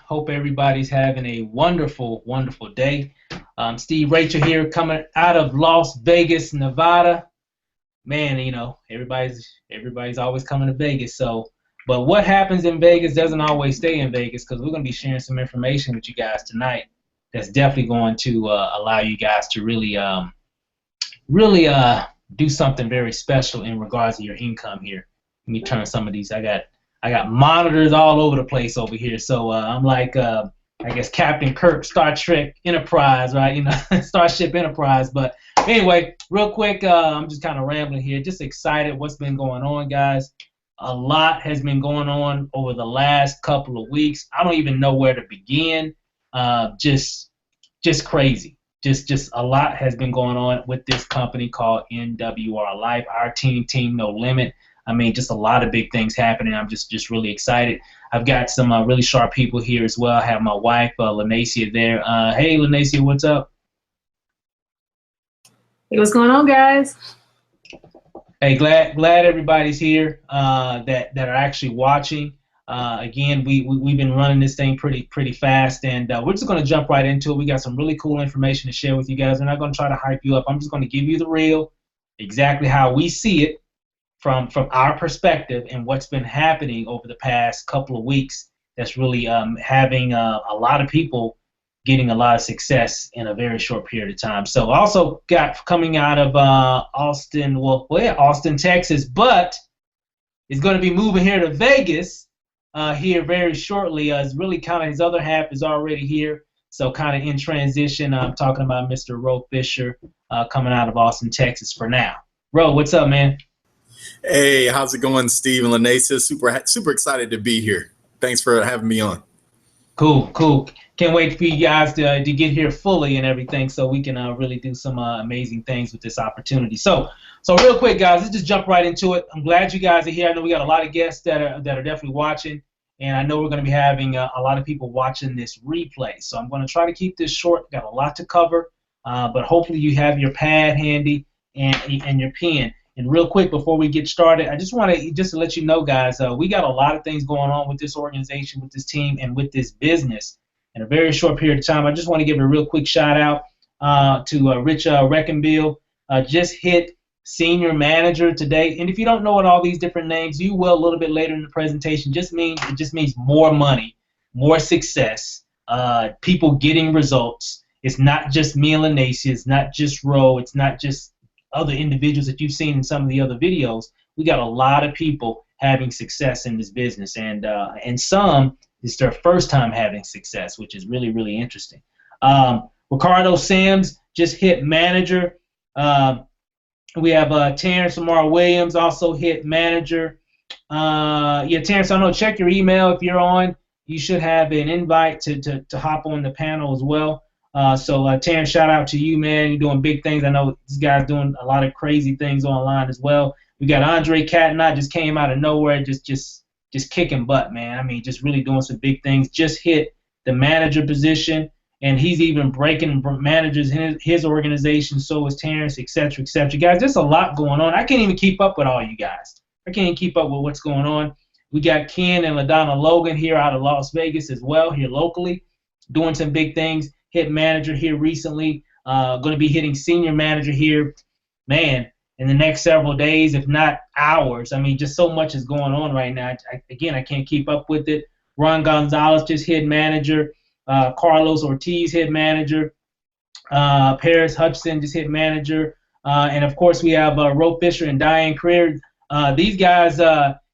Hope everybody's having a wonderful, wonderful day. Steve Rachel here, coming out of Las Vegas, Nevada. Man, everybody's always coming to Vegas. But what happens in Vegas doesn't always stay in Vegas, because we're going to be sharing some information with you guys tonight that's definitely going to allow you guys to really do something very special in regards to your income here. Let me turn some of these. I got monitors all over the place over here, so I'm like I guess Captain Kirk, Star Trek Enterprise, right? Starship Enterprise. But anyway, real quick, I'm just kind of rambling here. Just excited what's been going on, guys. A lot has been going on over the last couple of weeks. I don't even know where to begin. Just crazy. Just a lot has been going on with this company called MWR Life. Our team No Limit. I mean, just a lot of big things happening. I'm just really excited. I've got some really sharp people here as well. I have my wife, Lanacia, there. Hey, Lanacia, what's up? Hey, what's going on, guys? Hey, glad everybody's here that are actually watching. Again, we've been running this thing pretty fast, and we're just going to jump right into it. We got some really cool information to share with you guys. We're not going to try to hype you up. I'm just going to give you the real, exactly how we see it from our perspective and what's been happening over the past couple of weeks. That's really having a lot of people getting a lot of success in a very short period of time. So also got coming out of Austin, Texas, but is going to be moving here to Vegas here very shortly. It's really kind of his other half is already here, so kind of in transition. I'm talking about Mr. Ro Fisher coming out of Austin, Texas for now. Ro, what's up, man? Hey, how's it going, Steve and Lanacia? Super excited to be here. Thanks for having me on. Cool. Can't wait for you guys to get here fully and everything, so we can really do some amazing things with this opportunity. So real quick, guys, let's just jump right into it. I'm glad you guys are here. I know we got a lot of guests that are definitely watching, and I know we're going to be having a lot of people watching this replay. So I'm going to try to keep this short. Got a lot to cover, but hopefully you have your pad handy and your pen. And real quick, before we get started, I just want to let you know, guys, we got a lot of things going on with this organization, with this team, and with this business in a very short period of time. I just want to give a real quick shout out to Rich Reckenbill. Just hit senior manager today. And if you don't know what all these different names, you will a little bit later in the presentation. It just means more money, more success, people getting results. It's not just me and Lanacia. It's not just Ro. It's not just other individuals that you've seen in some of the other videos. We got a lot of people having success in this business, and some it's their first time having success, which is really, really interesting. Ricardo Sims just hit manager. We have Terrence Lamar Williams also hit manager. Terrence, I know, check your email if you're on. You should have an invite to hop on the panel as well. So Terrence, shout out to you, man. You're doing big things. I know this guy's doing a lot of crazy things online as well. We got Andre Catnot, just came out of nowhere, just kicking butt, man. I mean, just really doing some big things. Just hit the manager position, and he's even breaking managers in his organization. So is Terrence, et cetera, et cetera. Guys, there's a lot going on. I can't even keep up with all you guys. I can't even keep up with what's going on. We got Ken and LaDonna Logan here out of Las Vegas as well, here locally, doing some big things. Hit manager here recently, going to be hitting senior manager here, man, in the next several days, if not hours. I mean, just so much is going on right now. I can't keep up with it. Ron Gonzalez just hit manager. Carlos Ortiz hit manager. Paris Hudson just hit manager. And, of course, we have Ro Fisher and Diane Creer. These guys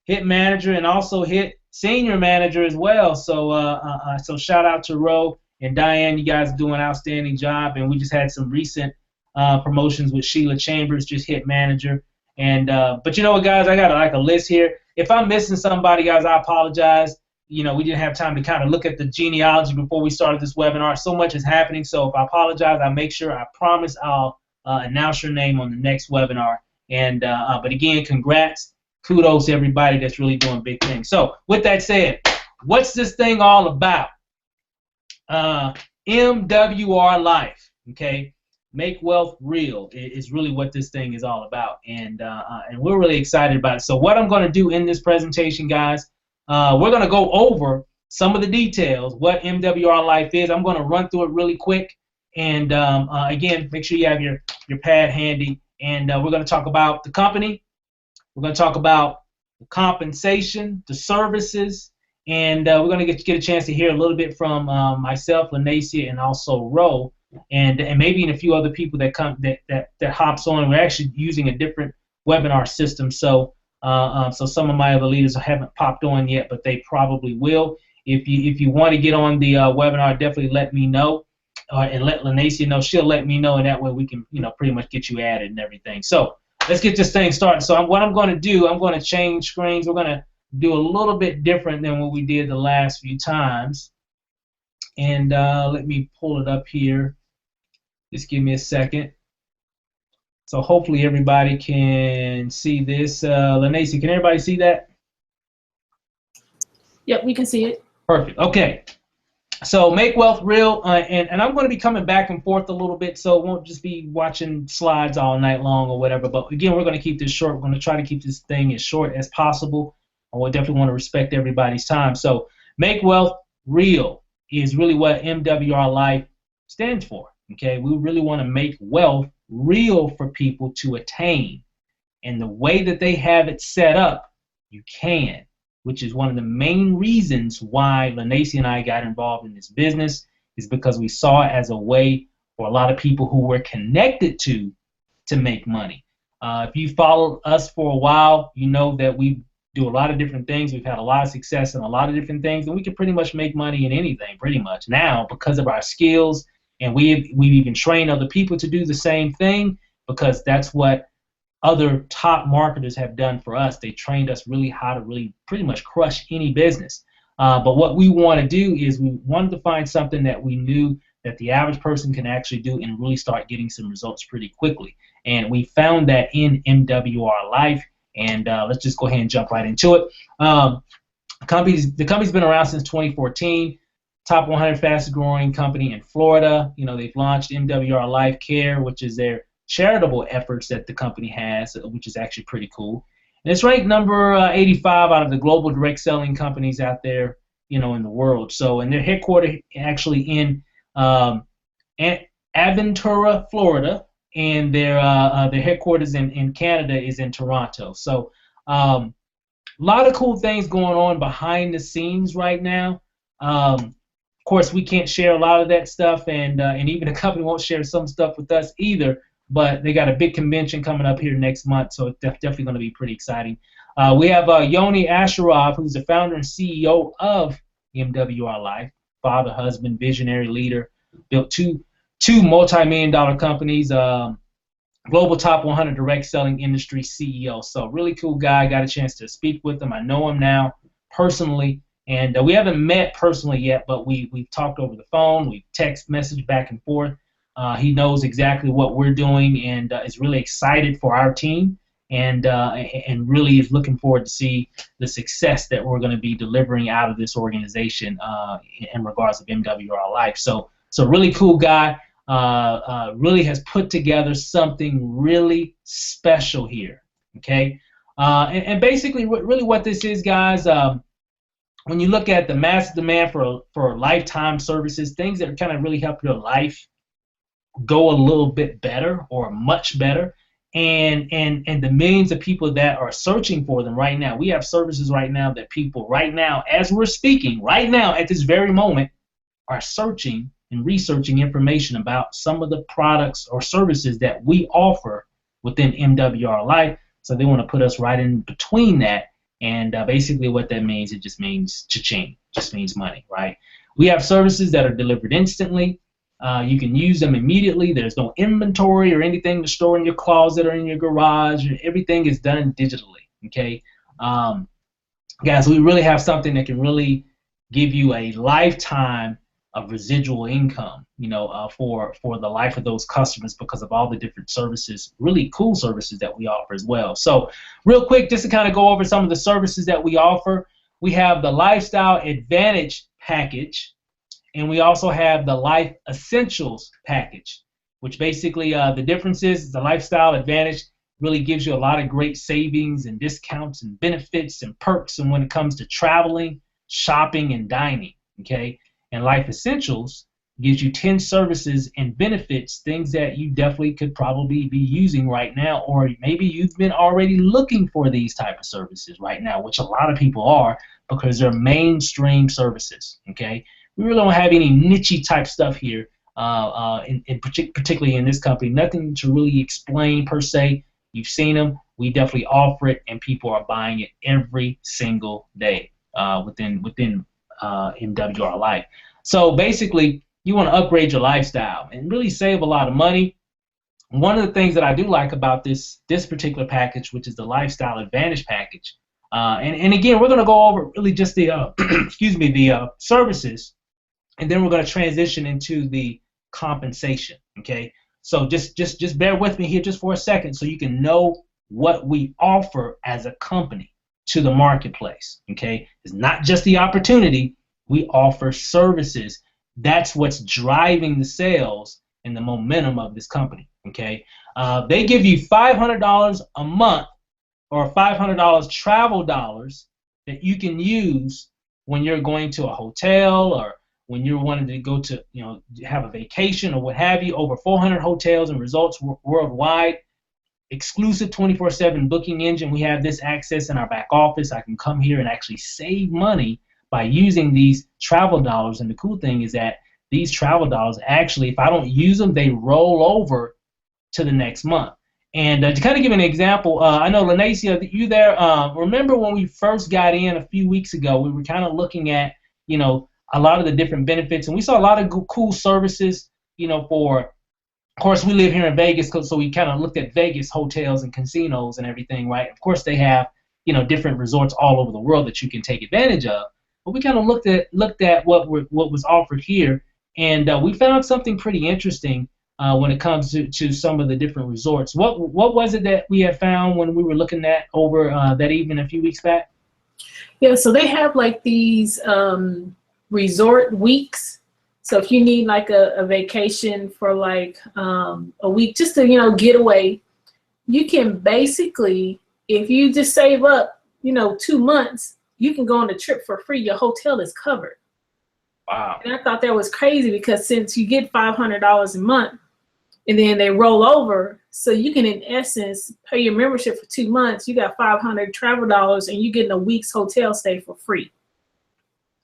hit manager and also hit senior manager as well. So shout out to Ro. And Diane, you guys do an outstanding job, and we just had some recent promotions with Sheila Chambers, just hit manager. And but you know what, guys, I got a list here. If I'm missing somebody, guys, I apologize. We didn't have time to kind of look at the genealogy before we started this webinar. So much is happening, so if I apologize, I'll make sure. I promise I'll announce your name on the next webinar. And but again, congrats, kudos to everybody that's really doing big things. So with that said, what's this thing all about? MWR Life, okay? Make wealth real is really what this thing is all about, and we're really excited about it. So what I'm going to do in this presentation, guys, we're going to go over some of the details, what MWR Life is. I'm going to run through it really quick. And again, make sure you have your pad handy. And we're going to talk about the company. We're going to talk about the compensation, the services, and we're going to get a chance to hear a little bit from myself, Lanacia, and also Ro, and maybe in a few other people that come that hops on. We're actually using a different webinar system, so so some of my other leaders haven't popped on yet, but they probably will. If you want to get on the webinar, definitely let me know, and let Lanacia know. She'll let me know, and that way we can pretty much get you added and everything. So let's get this thing started. So what I'm going to do, I'm going to change screens. We're going to do a little bit different than what we did the last few times. And let me pull it up here. Just give me a second. So hopefully everybody can see this. Lanacia, can everybody see that? Yep, we can see it. Perfect. Okay. So make wealth real, and I'm going to be coming back and forth a little bit, so it won't just be watching slides all night long or whatever. But again, we're going to keep this short. We're going to try to keep this thing as short as possible. I will definitely want to respect everybody's time. So make wealth real is really what MWR Life stands for. Okay, we really want to make wealth real for people to attain, and the way that they have it set up, you can, which is one of the main reasons why Lanacia and I got involved in this business, is because we saw it as a way for a lot of people who we're connected to make money. If you followed us for a while, you know that we do a lot of different things. We've had a lot of success in a lot of different things, and we can pretty much make money in anything pretty much now because of our skills, and we've even trained other people to do the same thing, because that's what other top marketers have done for us. They trained us really how to really pretty much crush any business. But what we want to do is we wanted to find something that we knew that the average person can actually do and really start getting some results pretty quickly. And we found that in MWR Life. And let's just go ahead and jump right into it. The company's been around since 2014. Top 100 fastest growing company in Florida. They've launched MWR Life Care, which is their charitable efforts that the company has, which is actually pretty cool. And it's ranked number 85 out of the global direct selling companies out there, in the world. So, and they're headquartered actually in Aventura, Florida, and their headquarters in Canada is in Toronto. So, a lot of cool things going on behind the scenes right now. Of course, we can't share a lot of that stuff, and even the company won't share some stuff with us either. But they got a big convention coming up here next month, so it's definitely going to be pretty exciting. We have Yoni Asherov, who's the founder and CEO of MWR Life, father, husband, visionary leader, built two multi-million-dollar companies, global top 100 direct selling industry CEO. So really cool guy. Got a chance to speak with him. I know him now personally, and we haven't met personally yet, but we've talked over the phone. We've text messaged back and forth. He knows exactly what we're doing and is really excited for our team, and really is looking forward to see the success that we're going to be delivering out of this organization in regards of MWR Life. So really cool guy. Really has put together something really special here. Okay, and basically really what this is, guys. When you look at the massive demand for lifetime services, things that kind of really help your life go a little bit better or much better, and the millions of people that are searching for them right now. We have services right now that people right now, as we're speaking, right now at this very moment, are searching and researching information about some of the products or services that we offer within MWR Life. So they want to put us right in between that. And basically what that means, it just means cha-ching, just means money, right? We have services that are delivered instantly. You can use them immediately. There's no inventory or anything to store in your closet or in your garage. Everything is done digitally, okay? Guys, we really have something that can really give you a lifetime of residual income, for the life of those customers, because of all the different services, really cool services that we offer as well. So real quick, just to kind of go over some of the services that we offer, we have the Lifestyle Advantage package, and we also have the Life Essentials package, which basically the difference is the Lifestyle Advantage really gives you a lot of great savings and discounts and benefits and perks, and when it comes to traveling, shopping and dining, okay? And Life Essentials gives you 10 services and benefits, things that you definitely could probably be using right now, or maybe you've been already looking for these type of services right now, which a lot of people are, because they're mainstream services, okay? We really don't have any niche type stuff here, particularly in this company. Nothing to really explain per se. You've seen them. We definitely offer it, and people are buying it every single day within MWR Life. So basically, you want to upgrade your lifestyle and really save a lot of money. One of the things that I do like about this particular package, which is the Lifestyle Advantage package, and again, we're going to go over really just the excuse me, the services, and then we're going to transition into the compensation. Okay, so just bear with me here just for a second, so you can know what we offer as a company to the marketplace. Okay, it's not just the opportunity. We offer services. That's what's driving the sales and the momentum of this company. Okay, they give you $500 a month, or $500 travel dollars that you can use when you're going to a hotel, or when you're wanting to go to, have a vacation or what have you. Over 400 hotels and resorts worldwide. Exclusive 24/7 booking engine. We have this access in our back office. I can come here and actually save money by using these travel dollars. And the cool thing is that these travel dollars, actually, if I don't use them, they roll over to the next month. And to kind of give an example, I know, Lanacia, you there, remember when we first got in a few weeks ago, we were kind of looking at, a lot of the different benefits, and we saw a lot of cool services, for, of course, we live here in Vegas, so we kind of looked at Vegas hotels and casinos and everything, right? Of course, they have, different resorts all over the world that you can take advantage of. But we kind of looked at what was offered here, and we found something pretty interesting when it comes to some of the different resorts. What was it that we had found when we were looking at over that evening a few weeks back? Yeah, so they have like these resort weeks. So if you need like a vacation for like a week, just to get away, you can basically, if you just save up 2 months, you can go on a trip for free. Your hotel is covered. Wow. And I thought that was crazy, because since you get $500 a month and then they roll over, so you can in essence pay your membership for 2 months. You got 500 travel dollars and you're getting a week's hotel stay for free.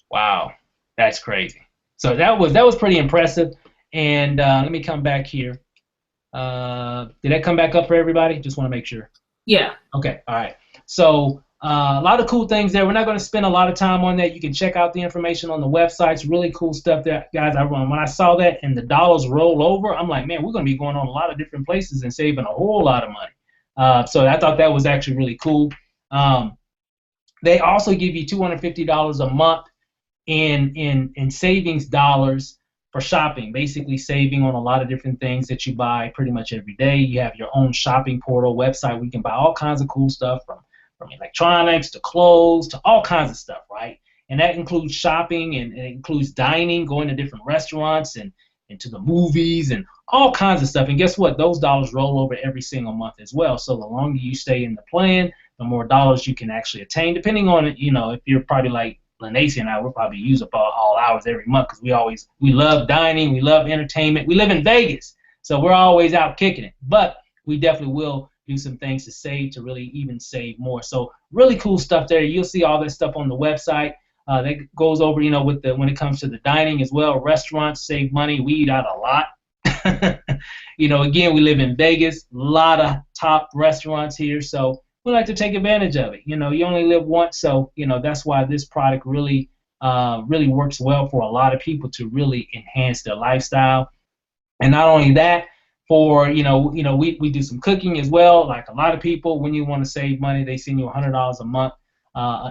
Wow, that's crazy. So that was pretty impressive. And let me come back here. Did that come back up for everybody? Just want to make sure. Yeah. Okay. All right. So a lot of cool things there. We're not going to spend a lot of time on that. You can check out the information on the websites. Really cool stuff there, guys. When I saw that and the dollars roll over, I'm like, man, we're going to be going on a lot of different places and saving a whole lot of money. So I thought that was actually really cool. They also give you $250 a month in savings dollars for shopping, basically saving on a lot of different things that you buy pretty much every day. You have your own shopping portal website where you can buy all kinds of cool stuff, from electronics to clothes to all kinds of stuff, right? And that includes shopping, and it includes dining, going to different restaurants and to the movies and all kinds of stuff. And guess what? Those dollars roll over every single month as well. So the longer you stay in the plan, the more dollars you can actually attain, depending on it. If you're probably like Lanacia and I, we'll probably use up all hours every month, because we love dining, we love entertainment. We live in Vegas, so we're always out kicking it. But we definitely will do some things to save, to really even save more. So really cool stuff there. You'll see all that stuff on the website. That goes over, when it comes to the dining as well. Restaurants save money. We eat out a lot. Again, we live in Vegas, a lot of top restaurants here, so we like to take advantage of it. You only live once, so that's why this product really works well for a lot of people to really enhance their lifestyle. And not only that, for we do some cooking as well. Like a lot of people, when you want to save money, they send you $100 a month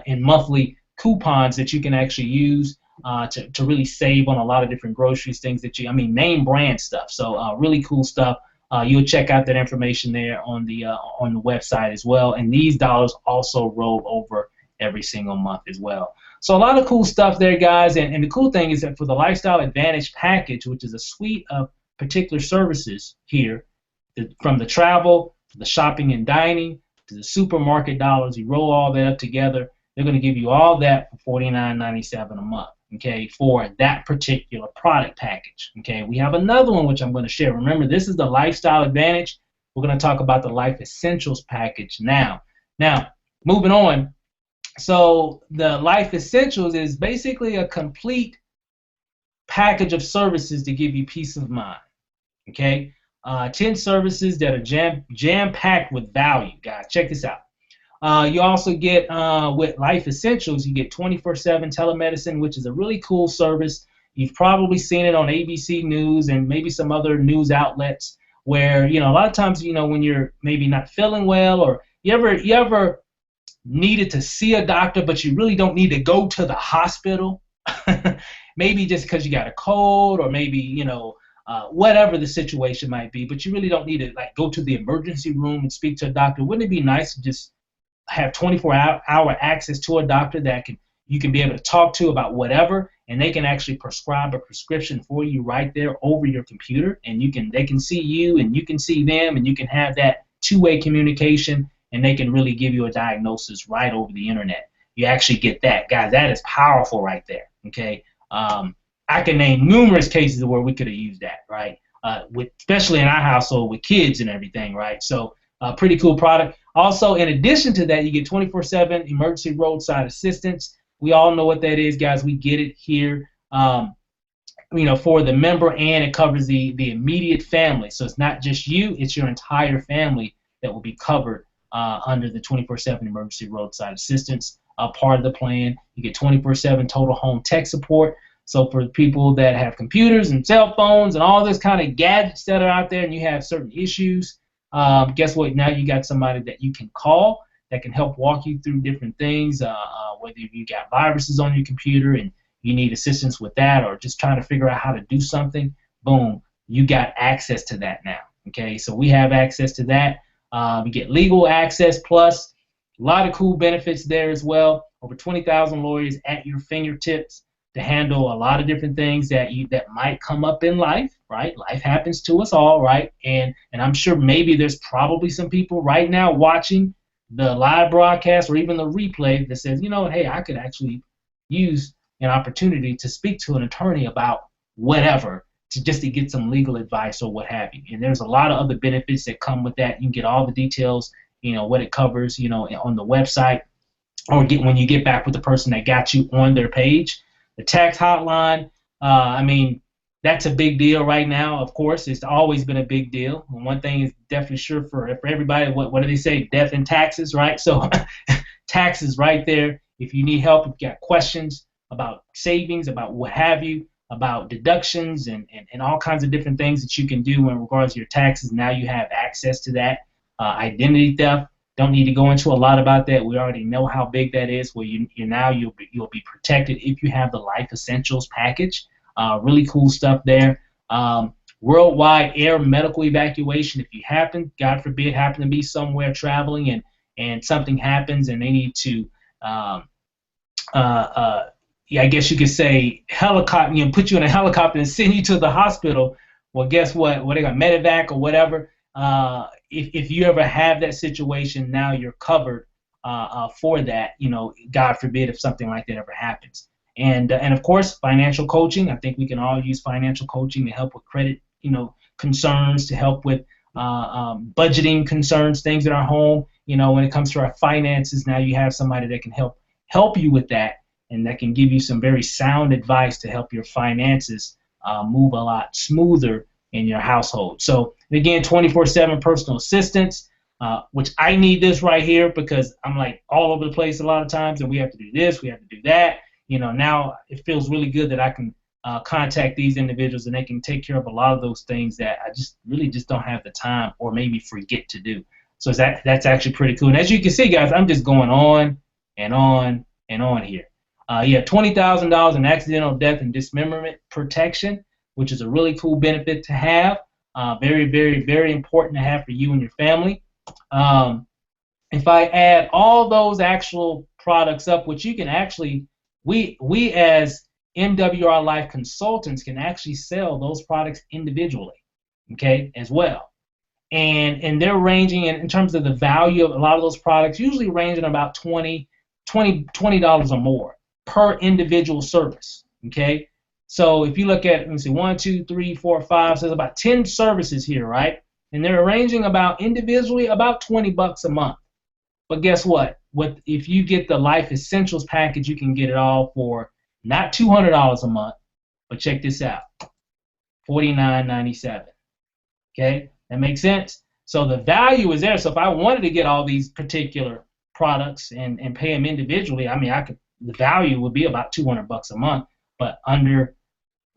in monthly coupons that you can actually use to really save on a lot of different groceries, things that name brand stuff. So really cool stuff. You'll check out that information there on the website as well. And these dollars also roll over every single month as well. So a lot of cool stuff there, guys. And the cool thing is that for the Lifestyle Advantage package, which is a suite of particular services here, from the travel, to the shopping and dining, to the supermarket dollars, you roll all that up together. they're going to give you all that for $49.97 a month, okay, for that particular product package, okay. We have another one which I'm going to share. Remember, this is the Lifestyle Advantage. We're going to talk about the Life Essentials package now. Now, moving on. So the Life Essentials is basically a complete package of services to give you peace of mind, okay. 10 services that are jam-packed with value, guys. Check this out. You also get, with Life Essentials, you get 24/7 telemedicine, which is a really cool service. You've probably seen it on ABC News and maybe some other news outlets where, a lot of times, when you're maybe not feeling well, or you ever needed to see a doctor, but you really don't need to go to the hospital, maybe just because you got a cold, or maybe, whatever the situation might be, but you really don't need to go to the emergency room and speak to a doctor. Wouldn't it be nice to just have 24-hour access to a doctor that you can be able to talk to about whatever, and they can actually prescribe a prescription for you right there over your computer, and they can see you and you can see them, and you can have that two-way communication, and they can really give you a diagnosis right over the internet. You actually get that. Guys, that is powerful right there, okay? I can name numerous cases where we could have used that, right? Especially in our household with kids and everything, right? So pretty cool product. Also, in addition to that, you get 24/7 emergency roadside assistance. We all know what that is, guys. We get it here, for the member, and it covers the immediate family. So it's not just you, it's your entire family that will be covered under the 24/7 emergency roadside assistance part of the plan. You get 24/7 total home tech support. So for people that have computers and cell phones and all this kind of gadgets that are out there, and you have certain issues, guess what? Now you got somebody that you can call that can help walk you through different things, whether you got viruses on your computer and you need assistance with that, or just trying to figure out how to do something. Boom, you got access to that now. Okay, so we have access to that. You get legal access plus a lot of cool benefits there as well. Over 20,000 lawyers at your fingertips to handle a lot of different things that might come up in life, right? Life happens to us all, right? And I'm sure maybe there's probably some people right now watching the live broadcast or even the replay that says, hey, I could actually use an opportunity to speak to an attorney about whatever, just to get some legal advice or what have you. And there's a lot of other benefits that come with that. You can get all the details, what it covers, on the website, or when you get back with the person that got you on their page. The tax hotline, that's a big deal right now. Of course, it's always been a big deal. And one thing is definitely sure for everybody, what do they say? Death and taxes, right? So taxes right there. If you need help, if you got questions about savings, about what have you, about deductions and all kinds of different things that you can do in regards to your taxes, now you have access to that. Identity theft, don't need to go into a lot about that. We already know how big that is. Where you'll be protected if you have the Life Essentials package. Really cool stuff there. Worldwide air medical evacuation. If you God forbid, happen to be somewhere traveling and something happens and they need to, I guess you could say helicopter, put you in a helicopter and send you to the hospital. Well, guess what? They got medevac or whatever. If you ever have that situation, now you're covered for that. God forbid if something like that ever happens. And of course, financial coaching. I think we can all use financial coaching to help with credit, concerns, to help with budgeting concerns, things in our home. When it comes to our finances, now you have somebody that can help you with that, and that can give you some very sound advice to help your finances move a lot smoother in your household. So again, 24/7 personal assistance, which I need this right here because I'm like all over the place a lot of times, and we have to do this, we have to do that. Now it feels really good that I can contact these individuals and they can take care of a lot of those things that I just really don't have the time or maybe forget to do. So that's actually pretty cool. And as you can see, guys, I'm just going on and on and on here. You have $20,000 in accidental death and dismemberment protection, which is a really cool benefit to have. Very, very, very important to have for you and your family. If I add all those actual products up, which you can actually, we as MWR Life consultants can actually sell those products individually, okay, as well. And they're ranging in terms of the value of a lot of those products, usually ranging about $20 $20 or more per individual service. Okay, so if you look at, let me see, 1, 2, 3, 4, 5, so there's about 10 services here, right? And they're ranging about individually about $20 a month. But guess what? If you get the Life Essentials package, you can get it all for not $200 a month, but check this out, $49.97. Okay, that makes sense. So the value is there. So if I wanted to get all these particular products and pay them individually, I mean, the value would be about $200 a month. But under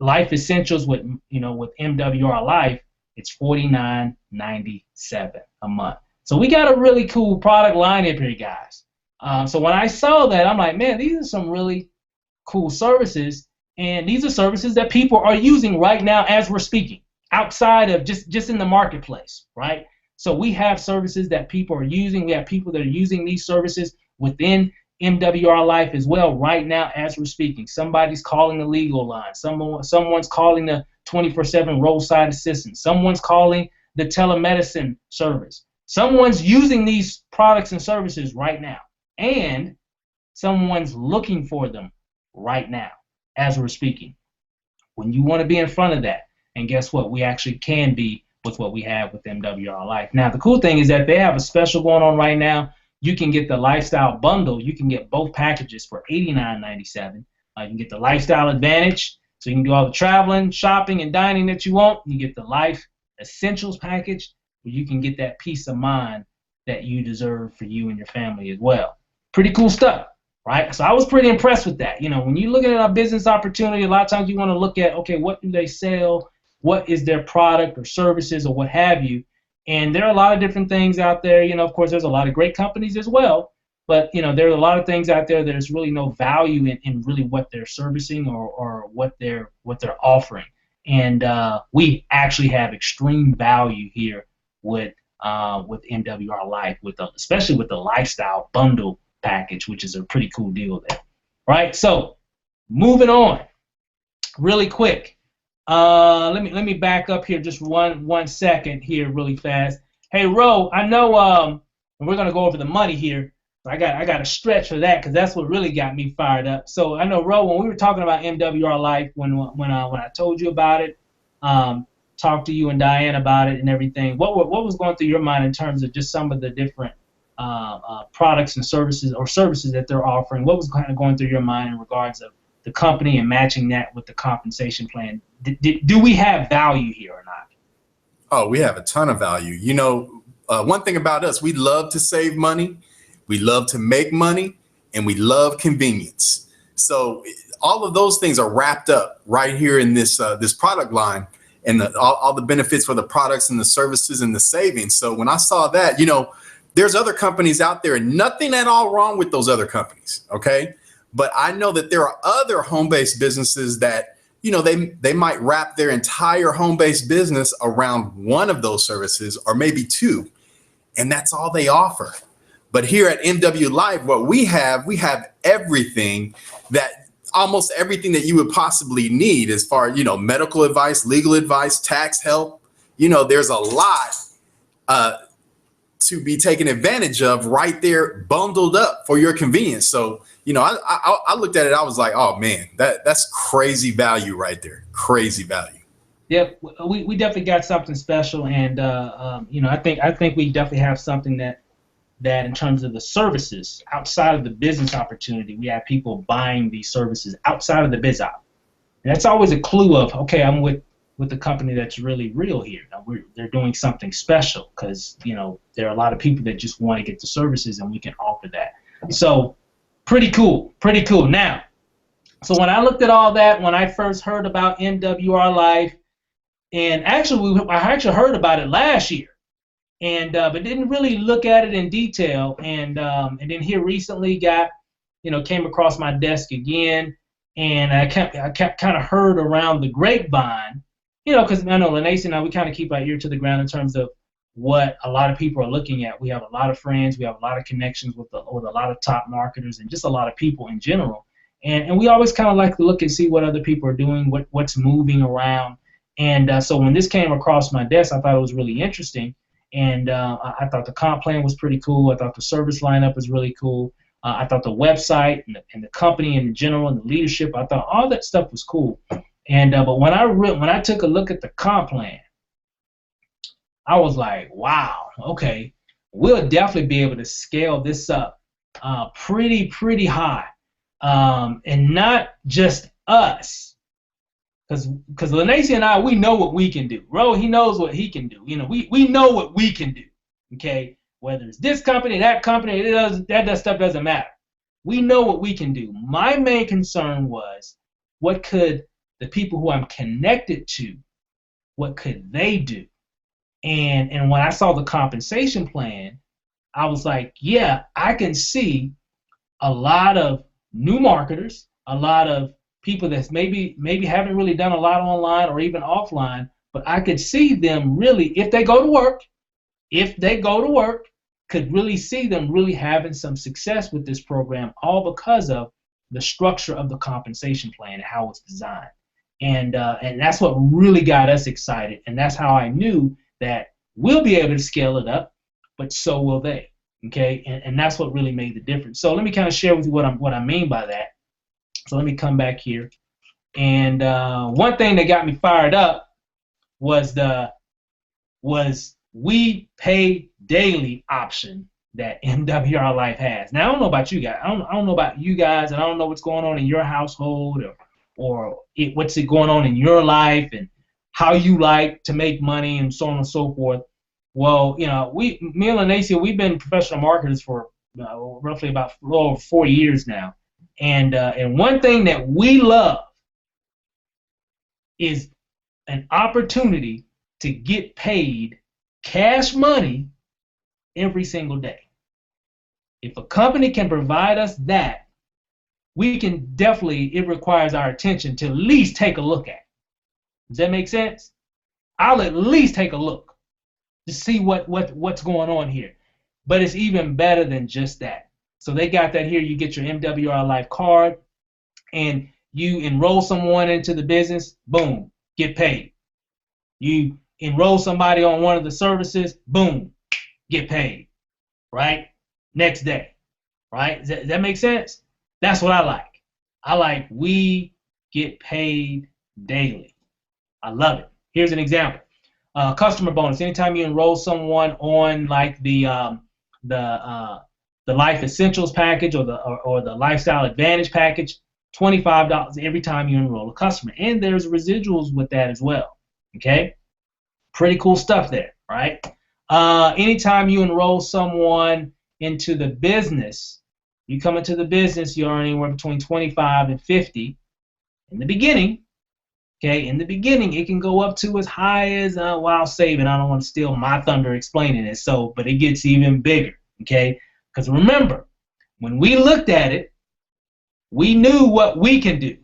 Life Essentials with MWR Life, it's $49.97 a month. So we got a really cool product line up here, guys. So when I saw that, I'm like, man, these are some really cool services, and these are services that people are using right now as we're speaking, outside of just in the marketplace, right? So we have services that people are using. We have people that are using these services within MWR Life as well right now as we're speaking. Somebody's calling the legal line. Someone's calling the 24/7 roadside assistance. Someone's calling the telemedicine service. Someone's using these products and services right now, and someone's looking for them right now as we're speaking. When you want to be in front of that, and guess what? We actually can be with what we have with MWR Life. Now, the cool thing is that they have a special going on right now. You can get the lifestyle bundle. You can get both packages for $89.97. You can get the lifestyle advantage, so you can do all the traveling, shopping, and dining that you want. You get the Life Essentials package, where you can get that peace of mind that you deserve for you and your family as well. Pretty cool stuff, right? So I was pretty impressed with that. You know, when you're looking at a business opportunity, a lot of times you want to look at, okay, what do they sell? What is their product or services or what have you? And there are a lot of different things out there. You know, of course, there's a lot of great companies as well. But, you know, there are a lot of things out there there's really no value in really what they're servicing or what they're offering. And we actually have extreme value here with MWR Life, especially with the lifestyle bundle package, which is a pretty cool deal there. Right? So moving on really quick. Let me back up here just one second here really fast. Hey, Ro, I know we're gonna go over the money here. I got to stretch for that because that's what really got me fired up. So I know, Ro, when we were talking about MWR Life, when I told you about it, talked to you and Diane about it and everything, what was going through your mind in terms of just some of the different products and services that they're offering? What was kind of going through your mind in regards of the company and matching that with the compensation plan? Do we have value here or not? Oh, we have a ton of value. You know, one thing about us, we love to save money, we love to make money, and we love convenience. So all of those things are wrapped up right here in this product line, and all the benefits for the products and the services and the savings. So when I saw that, you know, there's other companies out there, and nothing at all wrong with those other companies, okay? But I know that there are other home-based businesses that, you know, they might wrap their entire home-based business around one of those services or maybe two, and that's all they offer. But here at MW Life, what we have everything almost everything that you would possibly need as far as, you know, medical advice, legal advice, tax help. You know, there's a lot to be taken advantage of right there, bundled up for your convenience. So, you know, I looked at it, I was like, oh man, that's crazy value right there. Crazy value. Yep, we definitely got something special, and you know, I think we definitely have something that in terms of the services outside of the business opportunity, we have people buying these services outside of the biz op. And that's always a clue of, okay, I'm with the company that's really real here. Now they're doing something special, because, you know, there are a lot of people that just want to get the services, and we can offer that. So pretty cool. Now, so when I looked at all that, when I first heard about MWR Life, and actually I actually heard about it last year, and but didn't really look at it in detail, and then here recently came across my desk again, and I kept kind of heard around the grapevine, you know, because I know Lanace and I, we kind of keep our ear to the ground in terms of what a lot of people are looking at. We have a lot of friends, we have a lot of connections with a lot of top marketers and just a lot of people in general, and we always kind of like to look and see what other people are doing, what's moving around, and so when this came across my desk, I thought it was really interesting. And I thought the comp plan was pretty cool. I thought the service lineup was really cool. I thought the website and the company in general and the leadership, I thought all that stuff was cool. And but when I took a look at the comp plan, I was like, wow, okay, we'll definitely be able to scale this up pretty high, and not just us, because Lanacy and I, we know what we can do. Ro, he knows what he can do. You know, we know what we can do. Okay, whether it's this company, that company, that stuff doesn't matter. We know what we can do. My main concern was, what could the people who I'm connected to, what could they do? And when I saw the compensation plan, I was like, yeah, I can see a lot of new marketers, a lot of people that's maybe haven't really done a lot online or even offline, but I could see them really, if they go to work, could really see them really having some success with this program, all because of the structure of the compensation plan and how it's designed. And that's what really got us excited, and that's how I knew that we'll be able to scale it up, but so will they. Okay, and that's what really made the difference. So let me kind of share with you what I mean by that. So let me come back here. And one thing that got me fired up was we pay daily option that MWR Life has. Now I don't know about you guys. I don't know about you guys, and I don't know what's going on in your household or what's going on in your life and how you like to make money and so on and so forth. Well, you know, me and Lanacia, we've been professional marketers for roughly about a little over 4 years now, and one thing that we love is an opportunity to get paid cash money every single day. If a company can provide us that, we can definitely, it requires our attention to at least take a look at. Does that make sense? I'll at least take a look to see what's going on here. But it's even better than just that. So they got that here. You get your MWR Life card, and you enroll someone into the business, boom, get paid. You enroll somebody on one of the services, boom, get paid, right? Next day, right? Does that make sense? That's what I like. I like we get paid daily. I love it. Here's an example. Customer bonus. Anytime you enroll someone on like the Life Essentials package or the Lifestyle Advantage package, $25 every time you enroll a customer. And there's residuals with that as well. Okay? Pretty cool stuff there, right? Anytime you enroll someone into the business, you come into the business, you earn anywhere between 25 and 50 in the beginning. Okay, in the beginning, it can go up to as high as, I'll save it. I don't want to steal my thunder explaining it, but it gets even bigger, okay? Because remember, when we looked at it, we knew what we can do.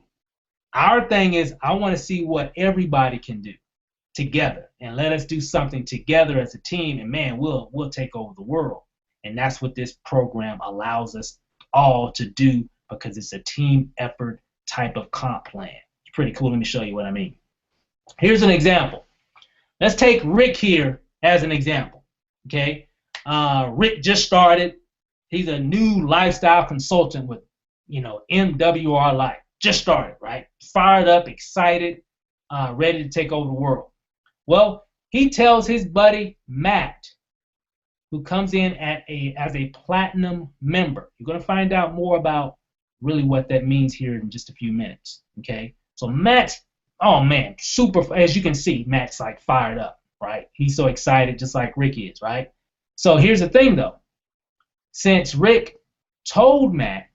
Our thing is, I want to see what everybody can do together, and let us do something together as a team, and man, we'll take over the world. And that's what this program allows us all to do, because it's a team effort type of comp plan. Pretty cool. Let me show you what I mean. Here's an example. Let's take Rick here as an example. Okay, Rick just started. He's a new lifestyle consultant with, MWR Life. Just started, right? Fired up, excited, ready to take over the world. Well, he tells his buddy Matt, who comes in as a platinum member. You're going to find out more about really what that means here in just a few minutes. Okay. So Matt's, oh man, super, as you can see, Matt's like fired up, right? He's so excited, just like Rick is, right? So here's the thing though. Since Rick told Matt,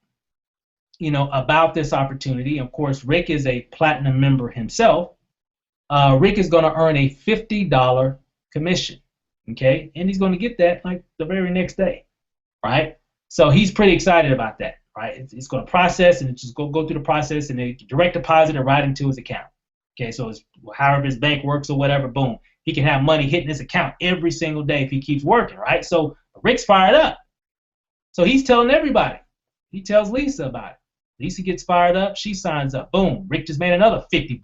about this opportunity, of course, Rick is a platinum member himself, Rick is going to earn a $50 commission, okay? And he's going to get that like the very next day, right? So he's pretty excited about that. Right, it's going to process, and it's just go through the process, and they direct deposit it right into his account. Okay, so it's however his bank works or whatever, boom, he can have money hitting his account every single day if he keeps working, right? So Rick's fired up. So he's telling everybody. He tells Lisa about it. Lisa gets fired up. She signs up. Boom, Rick just made another $50.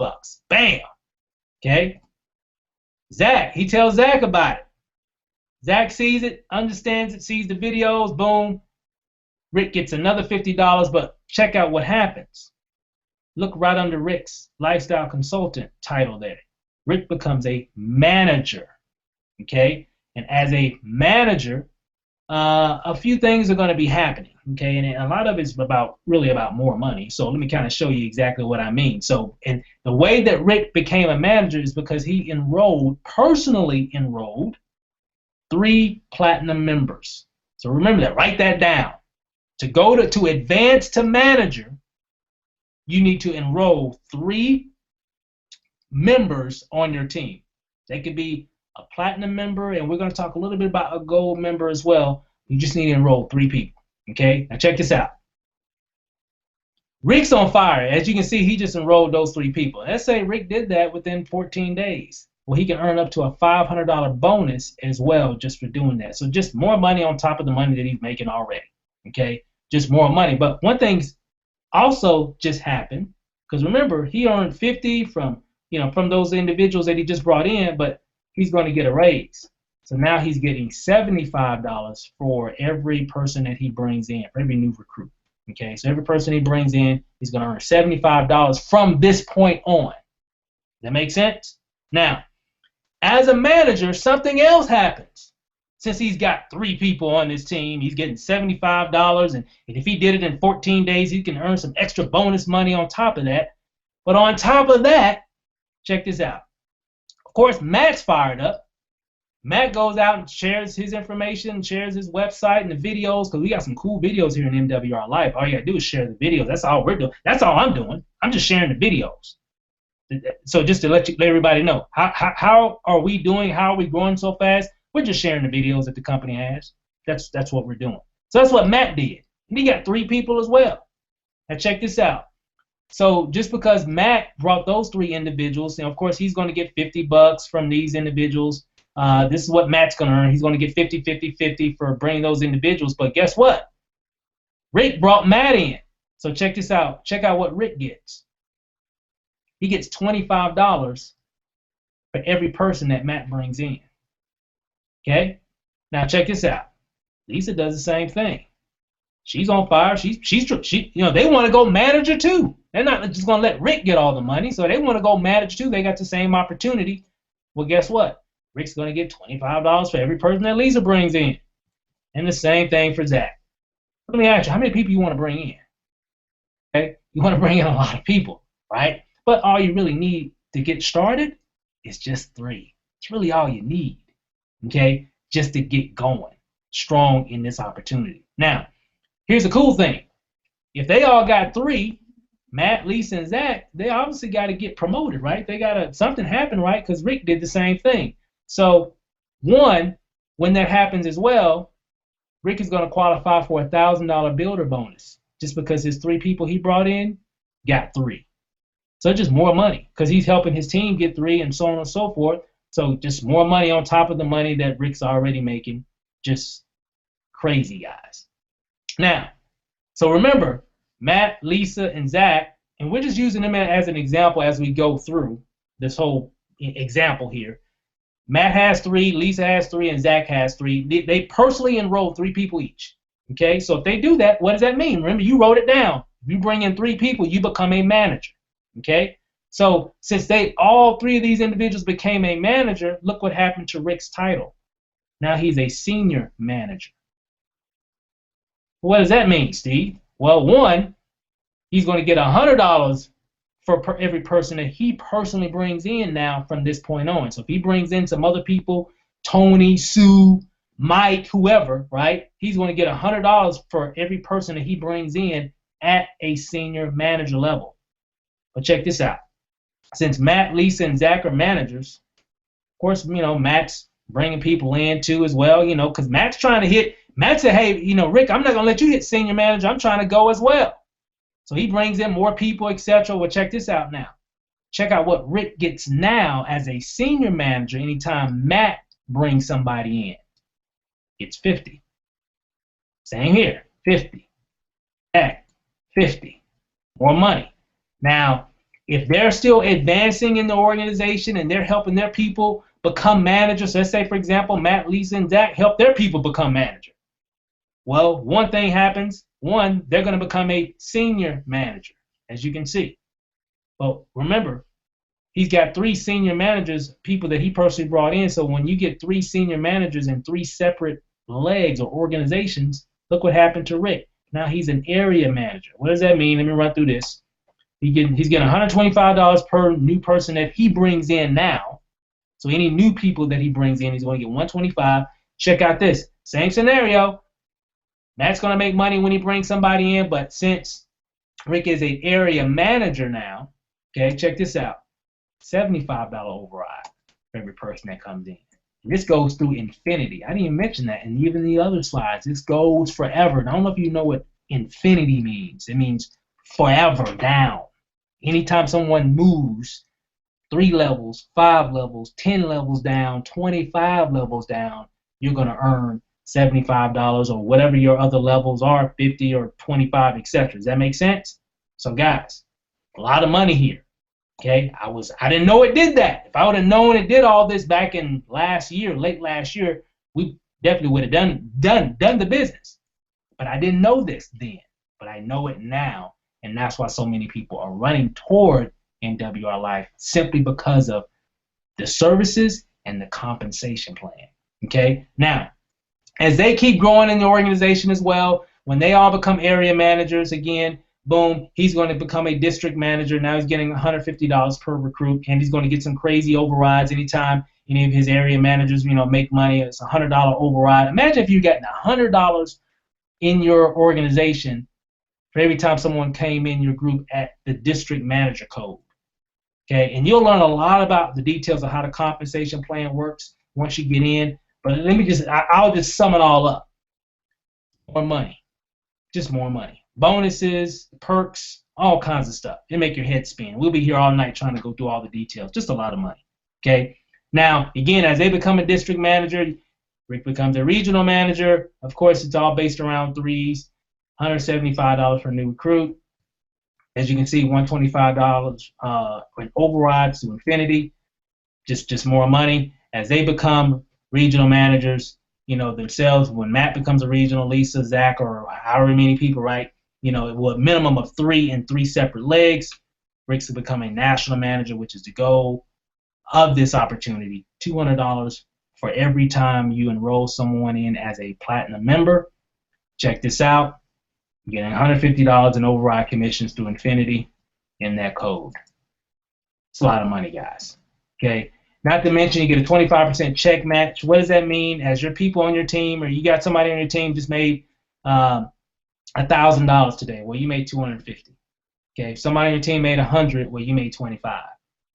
Bam. Okay. Zach, he tells Zach about it. Zach sees it, understands it, sees the videos. Boom. Rick gets another $50, but check out what happens. Look right under Rick's lifestyle consultant title there. Rick becomes a manager, okay? And as a manager, a few things are going to be happening, okay? And a lot of it's really about more money. So let me kind of show you exactly what I mean. So, and the way that Rick became a manager is because he personally enrolled 3 platinum members. So remember that, write that down. To advance to manager, you need to enroll 3 members on your team. They could be a platinum member, and we're going to talk a little bit about a gold member as well. You just need to enroll 3 people. Okay, now check this out. Rick's on fire. As you can see, he just enrolled those 3 people. Let's say Rick did that within 14 days. Well, he can earn up to a $500 bonus as well just for doing that. So just more money on top of the money that he's making already. Okay, just more money. But one thing's also just happened, because remember, he earned 50 from those individuals that he just brought in, but he's going to get a raise. So now he's getting $75 for every person that he brings in, for every new recruit. Okay, so every person he brings in, he's going to earn $75 from this point on. Does that make sense? Now, as a manager, something else happens. Since he's got 3 people on his team, he's getting $75, and if he did it in 14 days, he can earn some extra bonus money on top of that. But on top of that, check this out. Of course, Matt's fired up. Matt goes out and shares his information, shares his website and the videos, because we got some cool videos here in MWR Life. All you got to do is share the videos. That's all we're doing. That's all I'm doing. I'm just sharing the videos. So just to let everybody know, how are we doing? How are we growing so fast? We're just sharing the videos that the company has. That's what we're doing. So that's what Matt did. And he got 3 people as well. Now check this out. So just because Matt brought those 3 individuals, and of course he's going to get $50 from these individuals. This is what Matt's going to earn. He's going to get 50, 50, 50 for bringing those individuals. But guess what? Rick brought Matt in. So check this out. Check out what Rick gets. He gets $25 for every person that Matt brings in. Okay? Now check this out. Lisa does the same thing. She's on fire. She they want to go manager too. They're not just going to let Rick get all the money. So they want to go manage too. They got the same opportunity. Well, guess what? Rick's going to get $25 for every person that Lisa brings in. And the same thing for Zach. Let me ask you, how many people you want to bring in? Okay? You want to bring in a lot of people, right? But all you really need to get started is just 3. It's really all you need, okay, just to get going strong in this opportunity. Now, here's the cool thing. If they all got 3, Matt, Lisa, and Zach, they obviously got to get promoted, right? They got to, something happen, right? Because Rick did the same thing. So, when that happens as well, Rick is going to qualify for a $1,000 builder bonus just because his 3 people he brought in got 3. So just more money because he's helping his team get 3 and so on and so forth. So just more money on top of the money that Rick's already making. Just crazy, guys. Now, so remember, Matt, Lisa, and Zach, and we're just using them as an example as we go through this whole example here. Matt has 3, Lisa has 3, and Zach has 3. They personally enrolled 3 people each. Okay, so if they do that, what does that mean? Remember, you wrote it down. If you bring in 3 people, you become a manager. Okay, so since all 3 of these individuals became a manager, look what happened to Rick's title. Now he's a senior manager. What does that mean, Steve? Well, 1, he's going to get $100 for every person that he personally brings in now from this point on. So if he brings in some other people, Tony, Sue, Mike, whoever, right? He's going to get $100 for every person that he brings in at a senior manager level. But check this out. Since Matt, Lisa, and Zach are managers, of course, Matt's bringing people in too as well, because Matt's trying to hit. Matt said, hey, Rick, I'm not going to let you hit senior manager. I'm trying to go as well. So he brings in more people, etc. Well, check this out now. Check out what Rick gets now as a senior manager anytime Matt brings somebody in. It's 50. Same here, 50. Zach, 50. More money. Now, if they're still advancing in the organization and they're helping their people become managers, let's say, for example, Matt, Lisa, and Zach help their people become managers. Well, one thing happens. One, they're going to become a senior manager, as you can see. But remember, he's got 3 senior managers, people that he personally brought in. So when you get 3 senior managers in 3 separate legs or organizations, look what happened to Rick. Now he's an area manager. What does that mean? Let me run through this. He's getting $125 per new person that he brings in now. So any new people that he brings in, he's going to get $125. Check out this. Same scenario. Matt's going to make money when he brings somebody in, but since Rick is an area manager now, okay, check this out. $75 override for every person that comes in. And this goes through infinity. I didn't even mention that, and even the other slides. This goes forever. And I don't know if you know what infinity means. It means forever down. Anytime someone moves 3 levels, 5 levels, 10 levels down, 25 levels down, you're going to earn $75 or whatever your other levels are, 50 or 25, etc. Does that make sense? So guys, a lot of money here. Okay, I didn't know it did that. If I would have known it did all this back in last year, late last year, we definitely would have done the business. But I didn't know this then. But I know it now, and that's why so many people are running toward MWR Life, simply because of the services and the compensation plan. Okay, now as they keep growing in the organization as well, when they all become area managers again, boom, he's going to become a district manager. Now he's getting $150 per recruit, and he's going to get some crazy overrides anytime any of his area managers, make money. It's a $100 override. Imagine if you got $100 in your organization for every time someone came in your group at the district manager code. Okay, and you'll learn a lot about the details of how the compensation plan works once you get in. But I'll just sum it all up. More money, just more money. Bonuses, perks, all kinds of stuff. It'll make your head spin. We'll be here all night trying to go through all the details. Just a lot of money. Okay. Now, again, as they become a district manager, Rick becomes a regional manager. Of course, it's all based around threes. $175 for a new recruit. As you can see, $125 for overrides to infinity. Just more money. As they become regional managers, themselves, when Matt becomes a regional, Lisa, Zach, or however many people, right? A minimum of 3 in 3 separate legs. Rick's to become a national manager, which is the goal of this opportunity. $200 for every time you enroll someone in as a platinum member. Check this out. You're getting $150 in override commissions to infinity in that code. It's a lot of money, guys. Okay. Not to mention, you get a 25% check match. What does that mean? As your people on your team, or you got somebody on your team just made $1,000 today, well, you made $250. Okay, if somebody on your team made $100, well, you made $25.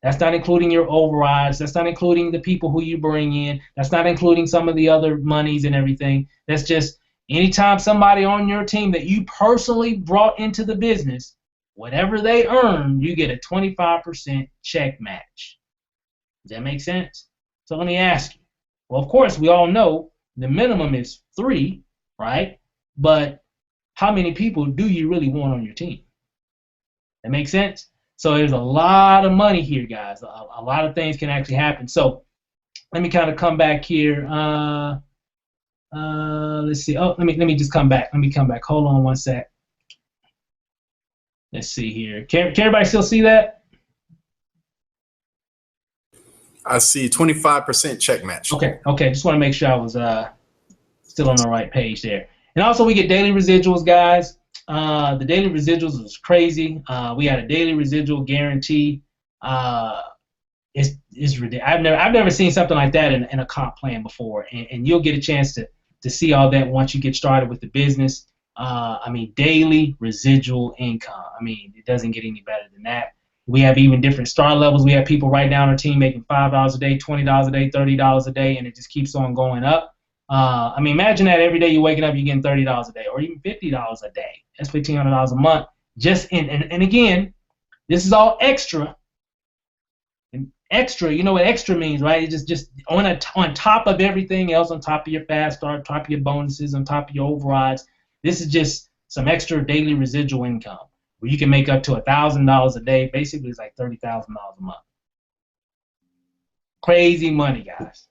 That's not including your overrides. That's not including the people who you bring in. That's not including some of the other monies and everything. That's just anytime somebody on your team that you personally brought into the business, whatever they earn, you get a 25% check match. Does that make sense? So let me ask you. Well, of course, we all know the minimum is 3, right? But how many people do you really want on your team? That makes sense? So there's a lot of money here, guys. A lot of things can actually happen. So let me kind of come back here. Let's see. Oh, let me just come back. Let me come back. Hold on one sec. Let's see here. Can everybody still see that? I see 25% check match. Okay. Just want to make sure I was still on the right page there. And also, we get daily residuals, guys. The daily residuals is crazy. We had a daily residual guarantee. It's ridiculous. I've never seen something like that in a comp plan before. And you'll get a chance to see all that once you get started with the business. Daily residual income. It doesn't get any better than that. We have even different star levels. We have people right now on our team making $5 a day, $20 a day, $30 a day, and it just keeps on going up. Imagine that every day you're waking up, you're getting $30 a day, or even $50 a day. That's $1,500 a month. And again, this is all extra. And extra, you know what extra means, right? It's just on top of everything else, on top of your fast start, on top of your bonuses, on top of your overrides. This is just some extra daily residual income where you can make up to $1,000 a day. Basically, it's like $30,000 a month. Crazy money, guys.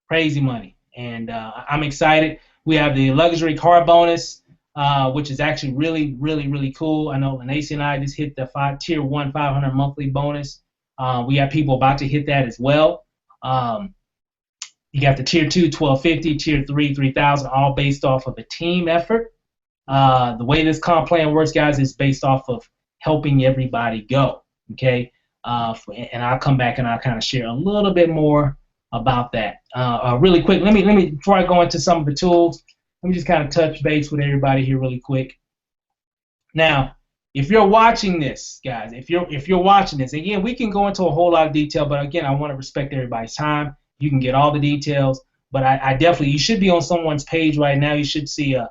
Crazy money. And I'm excited. We have the luxury car bonus, which is actually really, really, really cool. I know Lanacy and I just hit the tier 1 500 monthly bonus. We have people about to hit that as well. You got the tier 2 1250, tier 3 3000, all based off of a team effort. The way this comp plan works, guys, is based off of helping everybody go. Okay, and I'll come back and I'll kind of share a little bit more about that. Really quick, let me before I go into some of the tools, let me just kind of touch base with everybody here really quick. Now, if you're watching this, guys, if you're watching this, again, we can go into a whole lot of detail, but again, I want to respect everybody's time. You can get all the details, but I definitely, you should be on someone's page right now. You should see a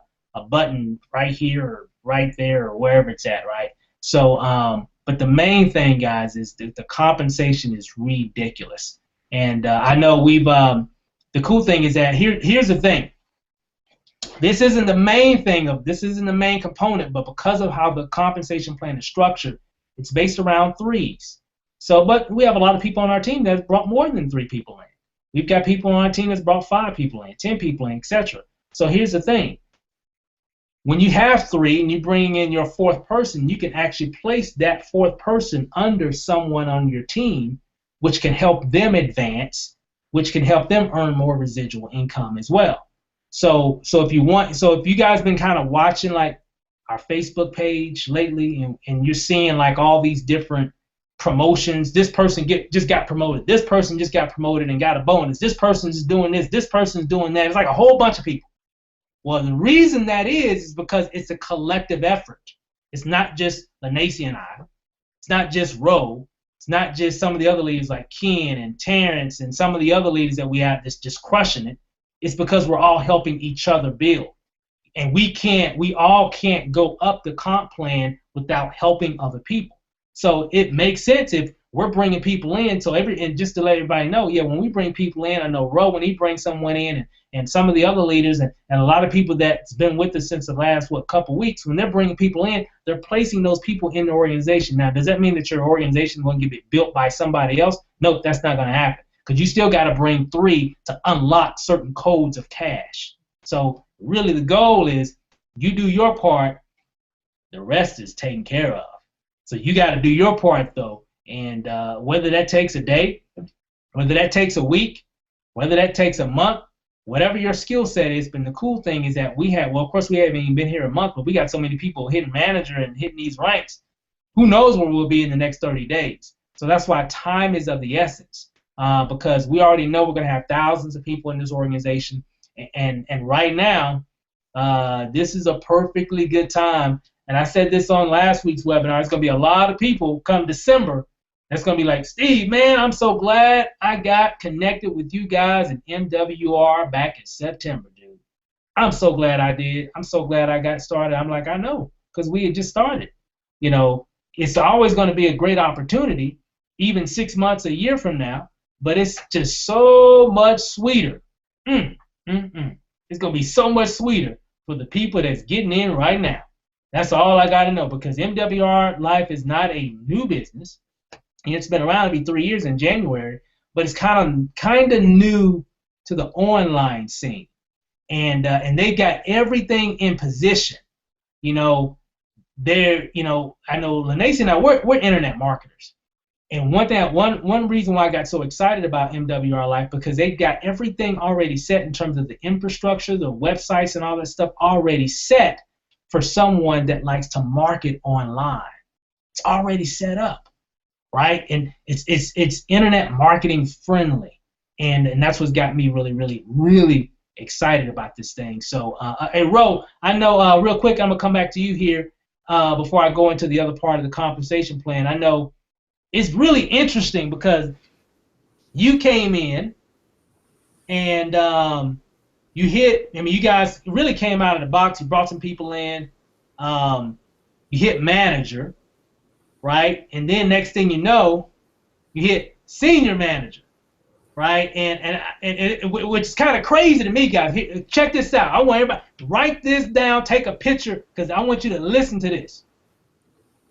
button right here or right there or wherever it's at, right? So, but the main thing, guys, is the compensation is ridiculous. And I know the cool thing is that here's the thing. This isn't the main component, but because of how the compensation plan is structured, it's based around threes. So, but we have a lot of people on our team that's brought more than 3 people in. We've got people on our team that's brought 5 people in, 10 people in, etc. So here's the thing. When you have 3 and you bring in your 4th person, you can actually place that 4th person under someone on your team, which can help them advance, which can help them earn more residual income as well. So if you guys been kind of watching like our Facebook page lately, and you're seeing like all these different promotions, this person just got promoted, this person just got promoted and got a bonus, this person's doing this person's doing that. It's like a whole bunch of people. Well, the reason that is because it's a collective effort. It's not just Lanacy and I. It's not just Ro. It's not just some of the other leaders like Ken and Terrence and some of the other leaders that we have that's just crushing it. It's because we're all helping each other build. And we all can't go up the comp plan without helping other people. So it makes sense if we're bringing people in. And just to let everybody know, yeah, when we bring people in, I know Ro, when he brings someone in, and some of the other leaders and a lot of people that's been with us since the last, couple weeks, when they're bringing people in, they're placing those people in the organization. Now, does that mean that your organization is going to get built by somebody else? No, that's not going to happen, because you still got to bring 3 to unlock certain codes of cash. So really the goal is you do your part, the rest is taken care of. So you got to do your part, though, and whether that takes a day, whether that takes a week, whether that takes a month, whatever your skill set is. But the cool thing is that of course we haven't even been here a month, but we got so many people hitting manager and hitting these ranks. Who knows where we'll be in the next 30 days. So that's why time is of the essence, because we already know we're going to have thousands of people in this organization. And right now, this is a perfectly good time. And I said this on last week's webinar. It's going to be a lot of people come December that's going to be like, Steve, man, I'm so glad I got connected with you guys in MWR back in September, dude. I'm so glad I did. I'm so glad I got started. I'm like, I know, because we had just started. You know, it's always going to be a great opportunity, even 6 months, a year from now, but it's just so much sweeter. It's going to be so much sweeter for the people that's getting in right now. That's all I got to know, because MWR Life is not a new business. It's been around to be 3 years in January, but it's kind of new to the online scene, and they've got everything in position. I know Lanacy and I, we're internet marketers, and one reason why I got so excited about MWR Life, because they've got everything already set in terms of the infrastructure, the websites, and all that stuff already set for someone that likes to market online. It's already set up. Right, and it's internet marketing friendly, and that's what's got me really, really, really excited about this thing. So, hey, Ro, I know real quick, I'm gonna come back to you here before I go into the other part of the compensation plan. I know it's really interesting because you came in and you guys really came out of the box. You brought some people in. You hit manager. Right, and then next thing you know, you hit senior manager, right? And which is kind of crazy to me, guys. Here, check this out. I want everybody write this down, take a picture, because I want you to listen to this.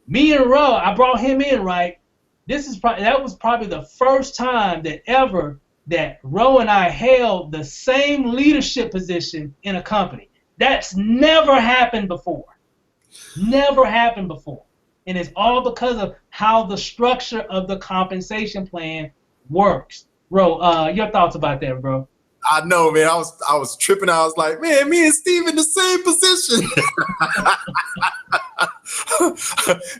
Me and Ro, I brought him in, right? That was probably the first time that ever that Ro and I held the same leadership position in a company. That's never happened before. Never happened before. And it's all because of how the structure of the compensation plan works. Ro, your thoughts about that, bro? I know, man. I was tripping. I was like, man, me and Steve in the same position.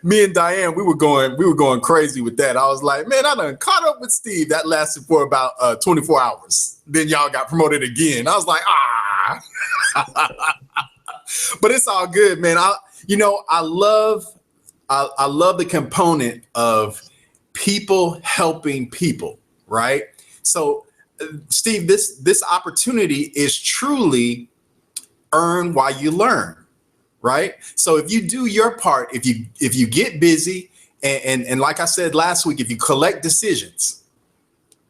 Me and Diane, we were going crazy with that. I was like, man, I done caught up with Steve. That lasted for about 24 hours. Then y'all got promoted again. I was like, but it's all good, man. I love the component of people helping people, right? So, Steve, this opportunity is truly earn while you learn, right? So if you do your part, if you get busy, and like I said last week, if you collect decisions,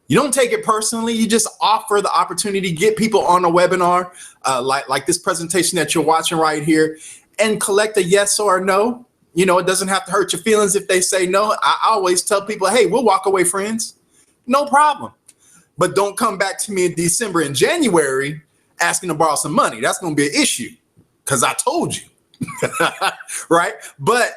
you don't take it personally. You just offer the opportunity to get people on a webinar, like this presentation that you're watching right here, and collect a yes or a no. You know, it doesn't have to hurt your feelings if they say no. I always tell people, hey, we'll walk away friends. No problem. But don't come back to me in December and January asking to borrow some money. That's going to be an issue because I told you, right? But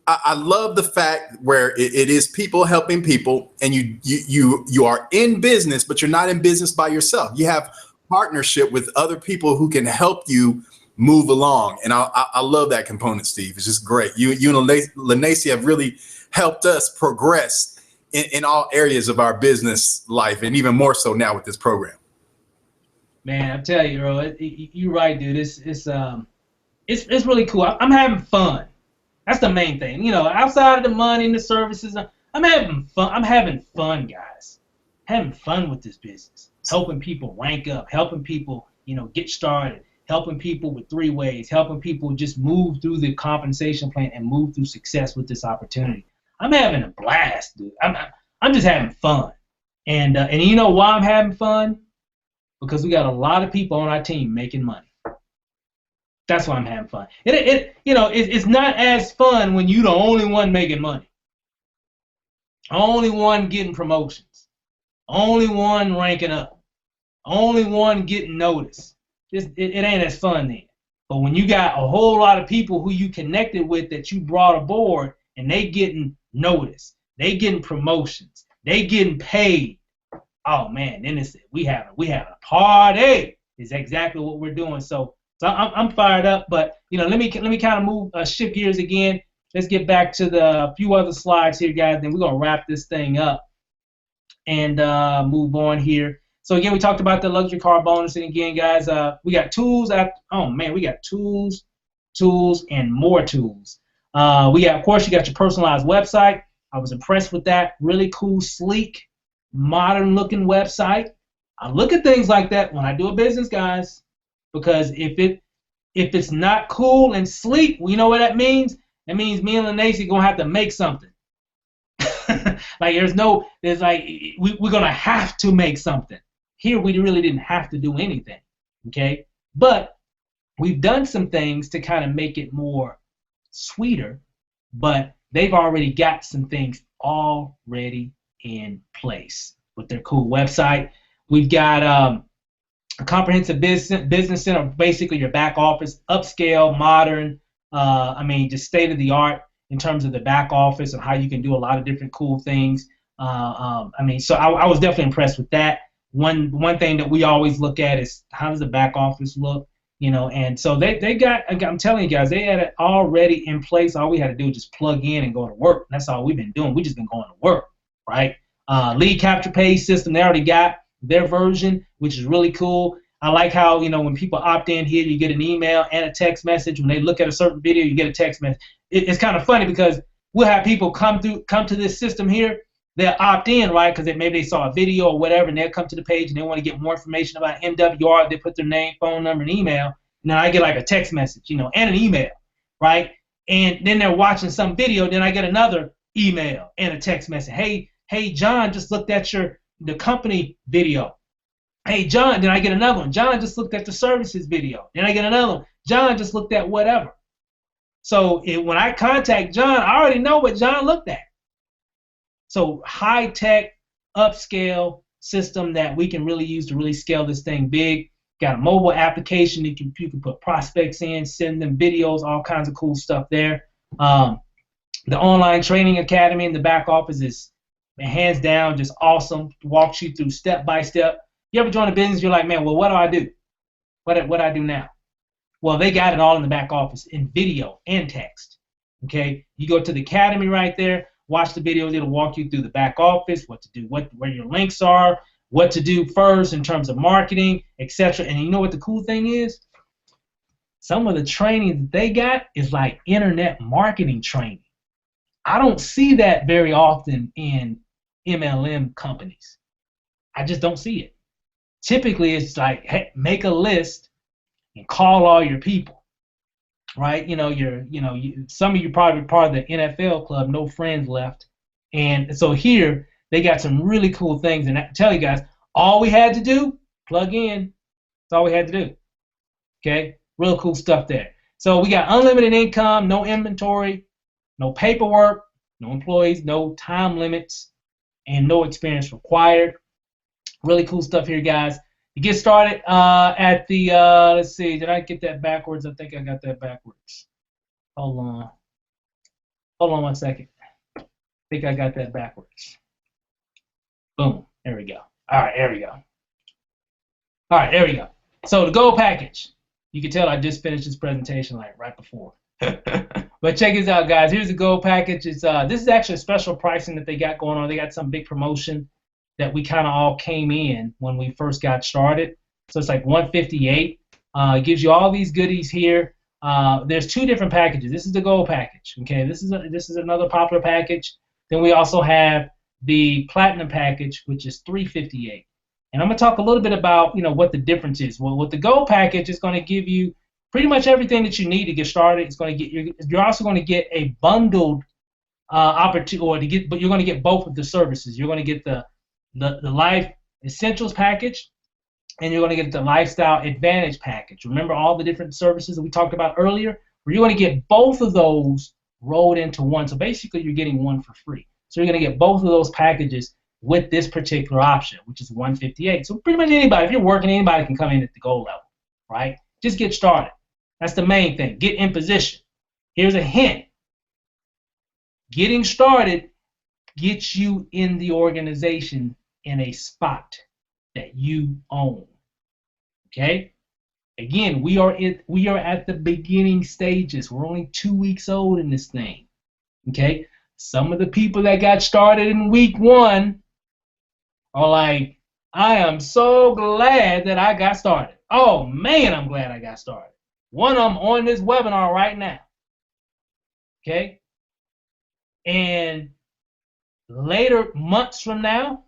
I love the fact where it is people helping people, and you are in business, but you're not in business by yourself. You have partnership with other people who can help you move along. And I love that component, Steve. It's just great. You and Lanacy have really helped us progress in all areas of our business life, and even more so now with this program. Man, I'm telling you, bro, you're right, dude. It's really cool. I'm having fun. That's the main thing. You know, outside of the money and the services, I'm having fun. I'm having fun, guys. Having fun with this business. Helping people rank up, helping people, get started, helping people with 3 ways, helping people just move through the compensation plan and move through success with this opportunity. I'm having a blast, dude. I'm just having fun. And you know why I'm having fun? Because we got a lot of people on our team making money. That's why I'm having fun. It's not as fun when you're the only one making money. Only one getting promotions. Only one ranking up. Only one getting noticed. It ain't as fun then. But when you got a whole lot of people who you connected with that you brought aboard, and they getting noticed, they getting promotions, they getting paid. Oh man, then it's we having a party. Is exactly what we're doing. So I'm fired up. But let me kind of move shift gears again. Let's get back to the few other slides here, guys. Then we're gonna wrap this thing up and move on here. So again, we talked about the luxury car bonus, and again, guys, we got tools. We got tools, and more tools. Of course, you got your personalized website. I was impressed with that. Really cool, sleek, modern-looking website. I look at things like that when I do a business, guys, because if it's not cool and sleek, well, you know what that means? That means me and Lanacy gonna have to make something. We're gonna have to make something. Here, we really didn't have to do anything, okay? But we've done some things to kind of make it more sweeter, but they've already got some things already in place with their cool website. We've got a comprehensive business center, basically your back office, upscale, modern, just state of the art in terms of the back office and how you can do a lot of different cool things. So I was definitely impressed with that. One thing that we always look at is how does the back office look, and so they got, I'm telling you guys, they had it already in place. All we had to do was just plug in and go to work. That's all we've been doing. We just been going to work, right? Lead capture page system, they already got their version, which is really cool. I like how, when people opt in here, you get an email and a text message. When they look at a certain video, you get a text message. It's kind of funny because we'll have people come to this system here. They'll opt in, right, because maybe they saw a video or whatever, and they'll come to the page and they want to get more information about MWR. They put their name, phone number, and email. And then I get like a text message, and an email, right? And then they're watching some video. Then I get another email and a text message. Hey, John just looked at the company video. Hey, John, then I get another one. John just looked at the services video. Then I get another one. John just looked at whatever. So when I contact John, I already know what John looked at. So high-tech, upscale, system that we can really use to really scale this thing big. Got a mobile application you can put prospects in, send them videos, all kinds of cool stuff there. The online training academy in the back office is hands down just awesome. Walks you through step by step. You ever join a business, you're like, man, well, what do I do? What do I do now? Well, they got it all in the back office in video and text. Okay, you go to the academy right there, watch the videos. It'll walk you through the back office, what to do, where your links are, what to do first in terms of marketing, etc. And you know what the cool thing is? Some of the training that they got is like internet marketing training. I don't see that very often in MLM companies. I just don't see it. Typically, it's like, hey, make a list and call all your people, right? Some of you probably part of the NFL club, no friends left. And so here, they got some really cool things. And I tell you guys, all we had to do, plug in. That's all we had to do. Okay? Real cool stuff there. So we got unlimited income, no inventory, no paperwork, no employees, no time limits, and no experience required. Really cool stuff here, guys. You get started at the, let's see, did I get that backwards? I think I got that backwards. Hold on. Hold on 1 second. I think I got that backwards. Boom. There we go. All right, there we go. All right, there we go. So the gold package. You can tell I just finished this presentation like right before. But check this out, guys. Here's the gold package. It's this is actually a special pricing that they got going on. They got some big promotion that we kind of all came in when we first got started. So it's like $158. It gives you all these goodies here. There's two different packages. This is the gold package. Okay, this is another popular package. Then we also have the platinum package, which is $358. And I'm gonna talk a little bit about what the difference is. Well, with the gold package, it's going to give you pretty much everything that you need to get started. It's going to get you're also going to get a bundled opportunity, but you're going to get both of the services. You're going to get the Life Essentials package, and you're going to get the Lifestyle Advantage package. Remember all the different services that we talked about earlier? Where you're going to get both of those rolled into one. So basically, you're getting one for free. So you're going to get both of those packages with this particular option, which is $158. So pretty much anybody, if you're working, anybody can come in at the gold level, right? Just get started. That's the main thing. Get in position. Here's a hint. Getting started gets you in the organization in a spot that you own. Okay? Again, we are at the beginning stages. We're only 2 weeks old in this thing. Okay? Some of the people that got started in week 1 are like, I am so glad that I got started. Oh man, I'm glad I got started. One of them on this webinar right now. Okay? And later, months from now,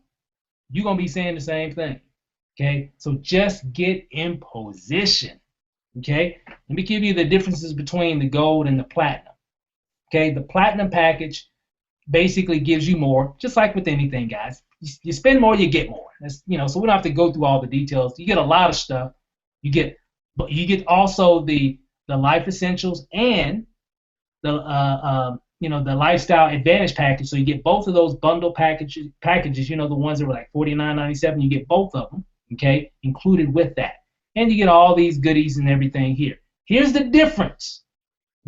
you're going to be saying the same thing. Okay? So just get in position. Okay? Let me give you the differences between the gold and the platinum. Okay? The platinum package basically gives you more, just like with anything, guys. You spend more, you get more. That's, so we don't have to go through all the details. You get a lot of stuff. But you get also the Life Essentials and the the Lifestyle Advantage package. So you get both of those bundle packages. The ones that were like $49.97. You get both of them, okay, included with that, and you get all these goodies and everything here. Here's the difference,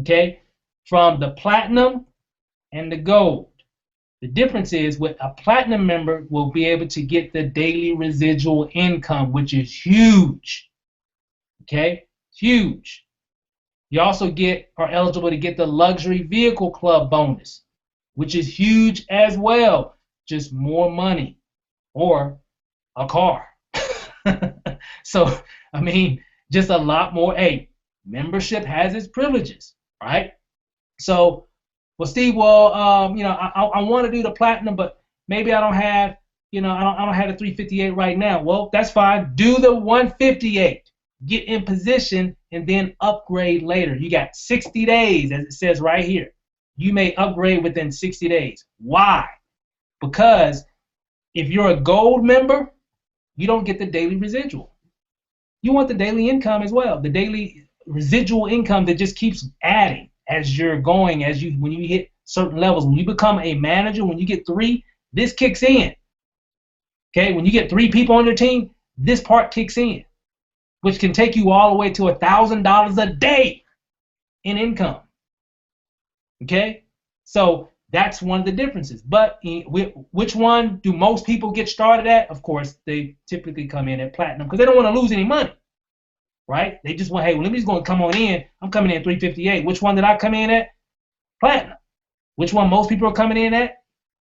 okay, from the platinum and the gold. The difference is with a platinum member will be able to get the daily residual income, which is huge. Okay, huge. You also are eligible to get the luxury vehicle club bonus, which is huge as well. Just more money or a car. So, I mean, just a lot more. Hey, membership has its privileges, right? So, well, Steve, I want to do the platinum, but maybe I don't have, I don't have the 358 right now. Well, that's fine. Do the 158. Get in position and then upgrade later. You got 60 days, as it says right here. You may upgrade within 60 days. Why? Because if you're a gold member, you don't get the daily residual. You want the daily income as well. The daily residual income that just keeps adding as you're going, when you hit certain levels. When you become a manager, when you get 3, this kicks in. Okay, when you get 3 people on your team, this part kicks in, which can take you all the way to $1,000 a day in income. Okay, so that's one of the differences. But which one do most people get started at? Of course, they typically come in at platinum because they don't want to lose any money, right? They just want, hey, well, let me just go and come on in. I'm coming in at 358. Which one did I come in at? Platinum. Which one most people are coming in at?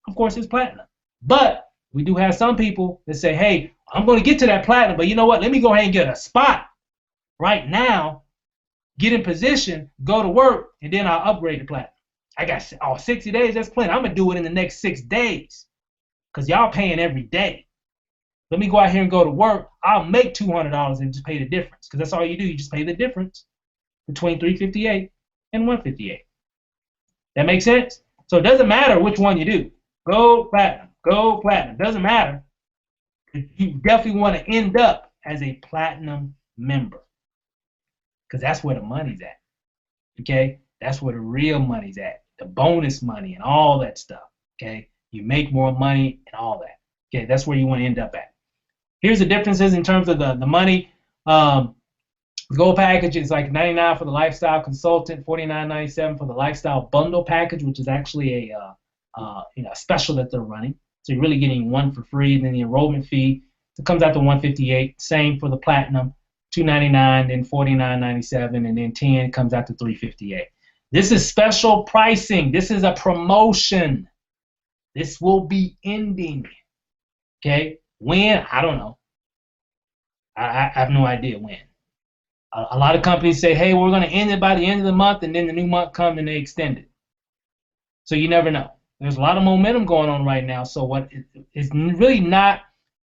Of course, it's platinum. But we do have some people that say, hey, I'm going to get to that platinum, but you know what? Let me go ahead and get a spot right now, get in position, go to work, and then I'll upgrade to platinum. I got 60 days, that's plenty. I'm going to do it in the next 6 days because y'all paying every day. Let me go out here and go to work. I'll make $200 and just pay the difference because that's all you do. You just pay the difference between 358 and 158. That makes sense? So it doesn't matter which one you do. Go platinum. Go platinum. Doesn't matter. You definitely want to end up as a platinum member because that's where the money's at. Okay? That's where the real money's at. The bonus money and all that stuff. Okay? You make more money and all that. Okay? That's where you want to end up at. Here's the differences in terms of the money. The gold package is like $99 for the lifestyle consultant, $49.97 for the lifestyle bundle package, which is actually a special that they're running. So you're really getting one for free, and then the enrollment fee, it comes out to $158. Same for the platinum, $299, then $49.97, and then 10 comes out to $358. This is special pricing. This is a promotion. This will be ending. Okay? When? I don't know. I have no idea when. A lot of companies say, hey, we're going to end it by the end of the month, and then the new month comes and they extend it. So you never know. There's a lot of momentum going on right now. So what it's really not,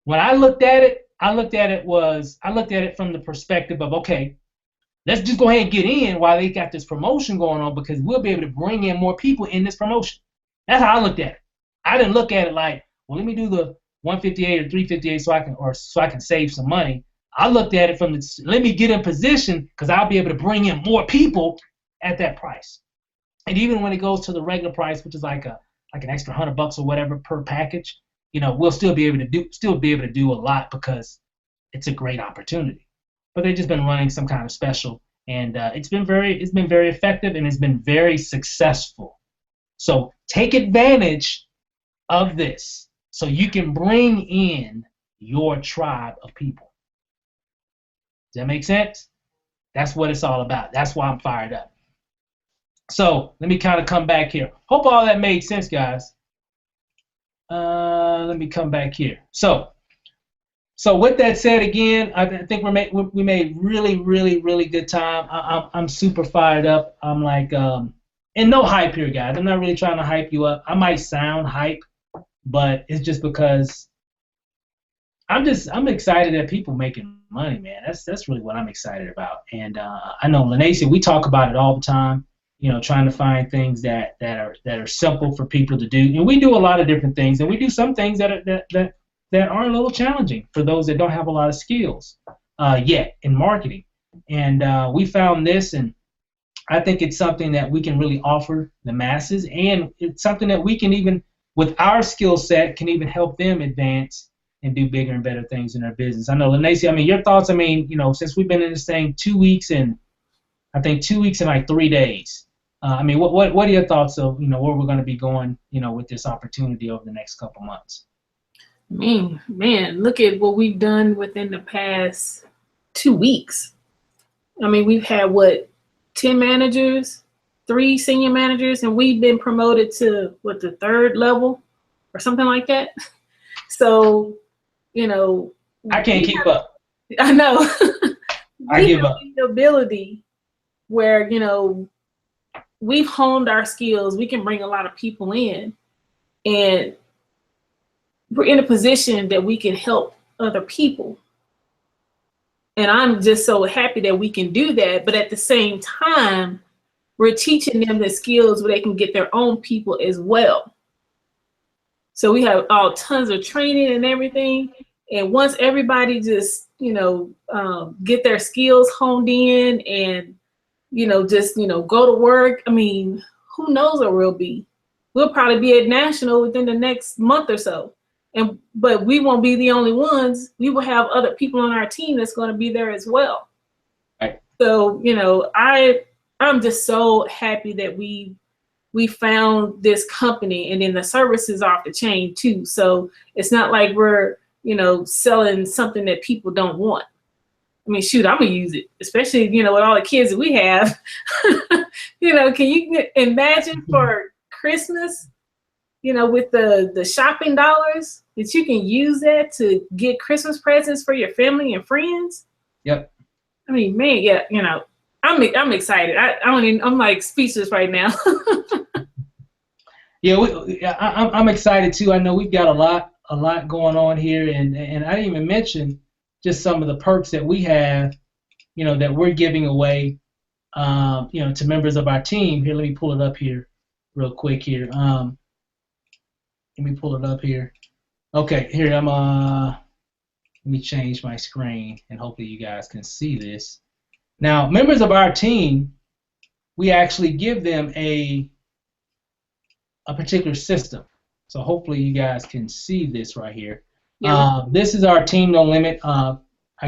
when I looked at it from the perspective of, okay, let's just go ahead and get in while they got this promotion going on because we'll be able to bring in more people in this promotion. That's how I looked at it. I didn't look at it like, well, let me do the 158 or 358 so I can save some money. I looked at it from let me get in position because I'll be able to bring in more people at that price. And even when it goes to the regular price, which is like an extra $100 or whatever per package, we'll still be able to do a lot because it's a great opportunity. But they've just been running some kind of special, and it's been very effective and it's been very successful. So take advantage of this so you can bring in your tribe of people. Does that make sense? That's what it's all about. That's why I'm fired up. So let me kind of come back here. Hope all that made sense, guys. Let me come back here. So with that said, again, I think we made really, really, really good time. I'm super fired up. I'm like, and no hype here, guys. I'm not really trying to hype you up. I might sound hype, but it's just because I'm excited that people making money, man. That's really what I'm excited about. And I know Lanacia, we talk about it all the time. Trying to find things that are simple for people to do, and we do a lot of different things, and we do some things that are a little challenging for those that don't have a lot of skills yet in marketing. And we found this, and I think it's something that we can really offer the masses, and it's something that we can even, with our skill set, can even help them advance and do bigger and better things in their business. I know, Lanacia, your thoughts, since we've been in this thing 2 weeks and like 3 days. What are your thoughts of where we're going to be going with this opportunity over the next couple months? Man, look at what we've done within the past 2 weeks. We've had 10 managers, 3 senior managers, and we've been promoted to the 3rd level or something like that. So I can't keep up. I know. I give up. The ability where we've honed our skills, we can bring a lot of people in, and we're in a position that we can help other people. And I'm just so happy that we can do that. But at the same time, we're teaching them the skills where they can get their own people as well. So we have tons of training and everything. And once everybody just, get their skills honed in and go to work. Who knows where we'll be? We'll probably be at national within the next month or so. but we won't be the only ones. We will have other people on our team that's going to be there as well. Right. So, I'm just so happy that we found this company, and then the service is off the chain too. So it's not like we're, selling something that people don't want. I mean, shoot, I'm gonna use it, especially, with all the kids that we have. Can you imagine for Christmas, with the shopping dollars that you can use that to get Christmas presents for your family and friends? Yep. I mean, man, yeah, I'm excited. I'm like speechless right now. Yeah, I'm excited too. I know we've got a lot going on here, and I didn't even mention just some of the perks that we have, that we're giving away, to members of our team. Here, let me pull it up here real quick here. Let me pull it up here. Okay, here let me change my screen, and hopefully you guys can see this. Now, members of our team, we actually give them a particular system. So hopefully you guys can see this right here. Yeah. This is our Team No Limit, I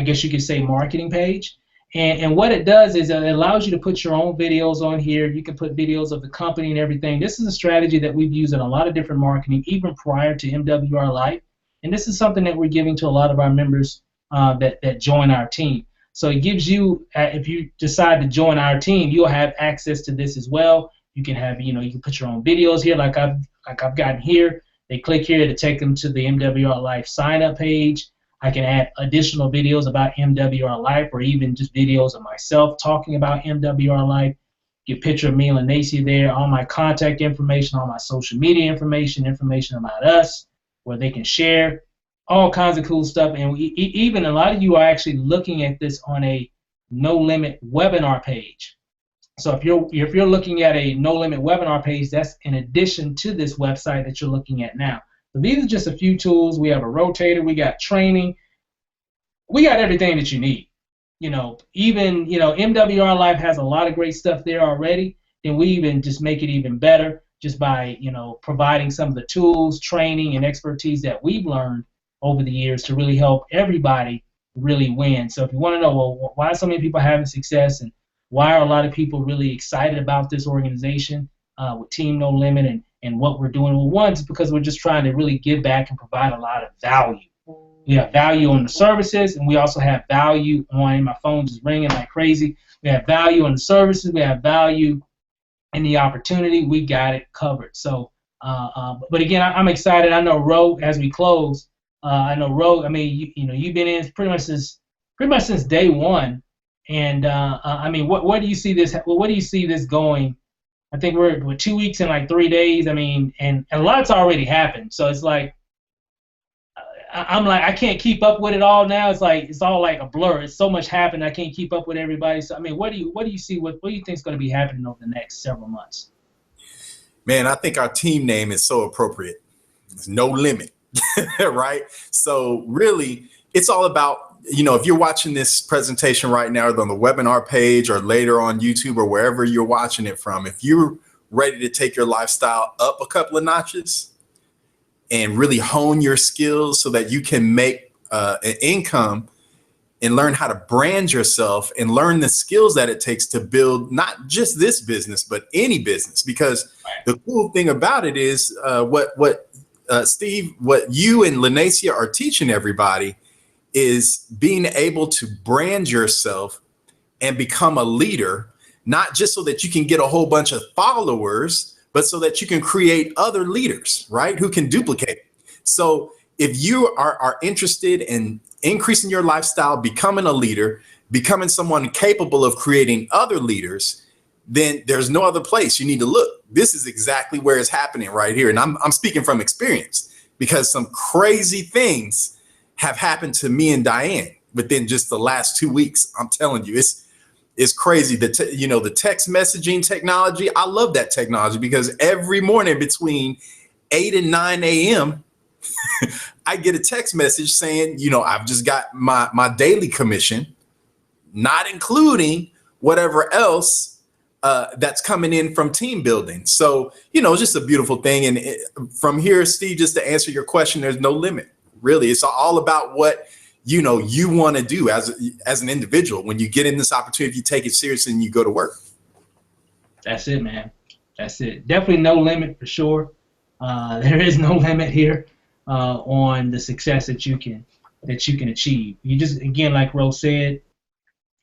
guess you could say, marketing page. And what it does is it allows you to put your own videos on here. You can put videos of the company and everything. This is a strategy that we've used in a lot of different marketing, even prior to MWR Life. And this is something that we're giving to a lot of our members that join our team. So it gives you, if you decide to join our team, you'll have access to this as well. You can have, you can put your own videos here, like I've gotten here. They click here to take them to the MWR Life sign-up page. I can add additional videos about MWR Life, or even just videos of myself talking about MWR Life. Get a picture of me and Lanacia there, all my contact information, all my social media information about us, where they can share all kinds of cool stuff. And even a lot of you are actually looking at this on a No Limit webinar page. So if you're looking at a No Limit webinar page, that's in addition to this website that you're looking at now. So these are just a few tools. We have a rotator, we got training, we got everything that you need. Even MWR Life has a lot of great stuff there already. Then we even just make it even better just by providing some of the tools, training, and expertise that we've learned over the years to really help everybody really win. So if you want to know, well, why are so many people having success, and why are a lot of people really excited about this organization with Team No Limit and what we're doing? Well, one is because we're just trying to really give back and provide a lot of value. We have value on the services, and we also have value on, my phone just ringing like crazy. We have value on the services. We have value in the opportunity. We got it covered. So, but again, I'm excited. I know Ro, as we close, I know Ro. I mean, you've been in pretty much since day one. And I mean, what do you see this? What do you see this going? I think we're 2 weeks and like 3 days. I mean, and a lot's already happened. So it's like I'm like, I can't keep up with it all now. It's like it's all like a blur. It's so much happened. I can't keep up with everybody. So I mean, what do you see? What do you think is going to be happening over the next several months? Man, I think our team name is so appropriate. It's No Limit, right? So really, it's all about, if you're watching this presentation right now, either on the webinar page or later on YouTube or wherever you're watching it from, if you're ready to take your lifestyle up a couple of notches and really hone your skills so that you can make an income and learn how to brand yourself and learn the skills that it takes to build not just this business, but any business. Because the cool thing about it is Steve, what you and Lanacia are teaching everybody is being able to brand yourself and become a leader, not just so that you can get a whole bunch of followers, but so that you can create other leaders, right, who can duplicate. So if you are interested in increasing your lifestyle, becoming a leader, becoming someone capable of creating other leaders, then there's no other place you need to look. This is exactly where it's happening right here. And I'm speaking from experience, because some crazy things have happened to me and Diane within just the last 2 weeks. I'm telling you, it's crazy. The text messaging technology, I love that technology, because every morning between 8 and 9 a.m., I get a text message saying, I've just got my daily commission, not including whatever else that's coming in from team building. So, it's just a beautiful thing. And from here, Steve, just to answer your question, there's no limit. Really, it's all about what you want to do as an individual. When you get in this opportunity, you take it seriously and you go to work. That's it, man. That's it. Definitely no limit for sure. There is no limit here on the success that you can achieve. You just, again, like Rose said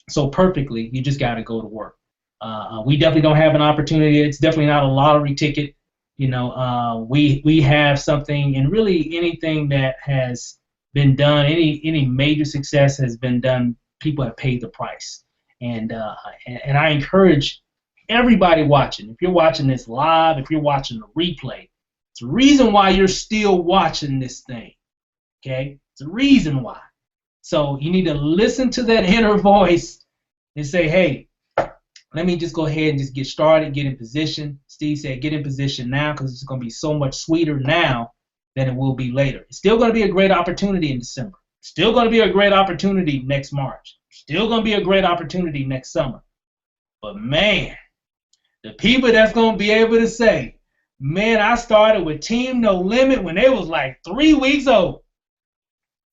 so perfectly, you just got to go to work. We definitely don't have an opportunity. It's definitely not a lottery ticket. We have something, and really anything that has been done, any major success has been done, people have paid the price. And I encourage everybody watching, if you're watching this live, if you're watching the replay, it's a reason why you're still watching this thing, okay? It's a reason why. So you need to listen to that inner voice and say, hey, let me just go ahead and just get started, get in position. Steve said get in position now because it's going to be so much sweeter now than it will be later. It's still going to be a great opportunity in December. Still going to be a great opportunity next March. Still going to be a great opportunity next summer. But, man, the people that's going to be able to say, man, I started with Team No Limit when they was like 3 weeks old.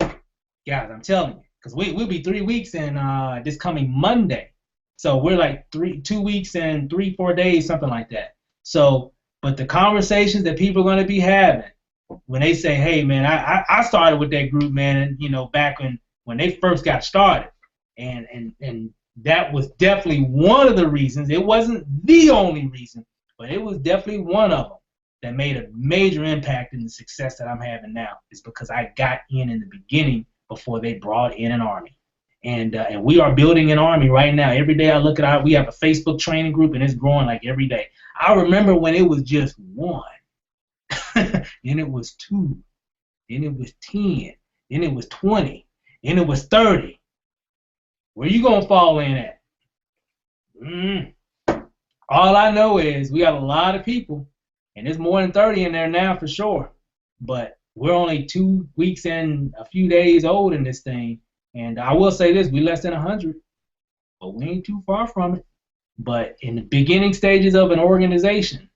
Guys, I'm telling you, because we'll be 3 weeks in this coming Monday. So we're like 2 weeks and 3-4 days, something like that. So, but the conversations that people are going to be having when they say, hey, man, I started with that group, man, back when they first got started. And that was definitely one of the reasons. It wasn't the only reason, but it was definitely one of them that made a major impact in the success that I'm having now. Is because I got in the beginning before they brought in an army. And we are building an army right now. Every day I look at we have a Facebook training group, and it's growing like every day. I remember when it was just 1, then it was 2, then it was 10, then it was 20, then it was 30. Where you gonna fall in at? All I know is we got a lot of people, and there's more than 30 in there now for sure. But we're only 2 weeks and a few days old in this thing. And I will say this, we less than 100, but we ain't too far from it. But in the beginning stages of an organization,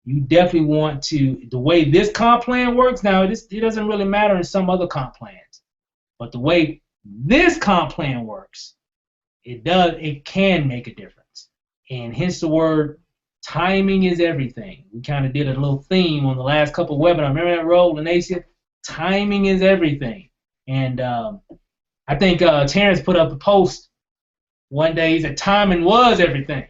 you definitely want to, the way this comp plan works now, it doesn't really matter in some other comp plans. But the way this comp plan works, it can make a difference. And hence the word, timing is everything. We kind of did a little theme on the last couple of webinars. Remember that role, Lanacia? Timing is everything. And I think Terrence put up a post one day. He said timing was everything.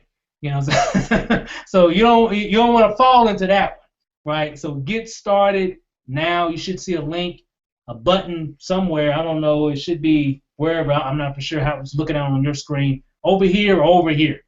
So you don't want to fall into that one, right? So get started now. You should see a link, a button somewhere. I don't know. It should be wherever. I'm not for sure how it's looking out on your screen. Over here or over here.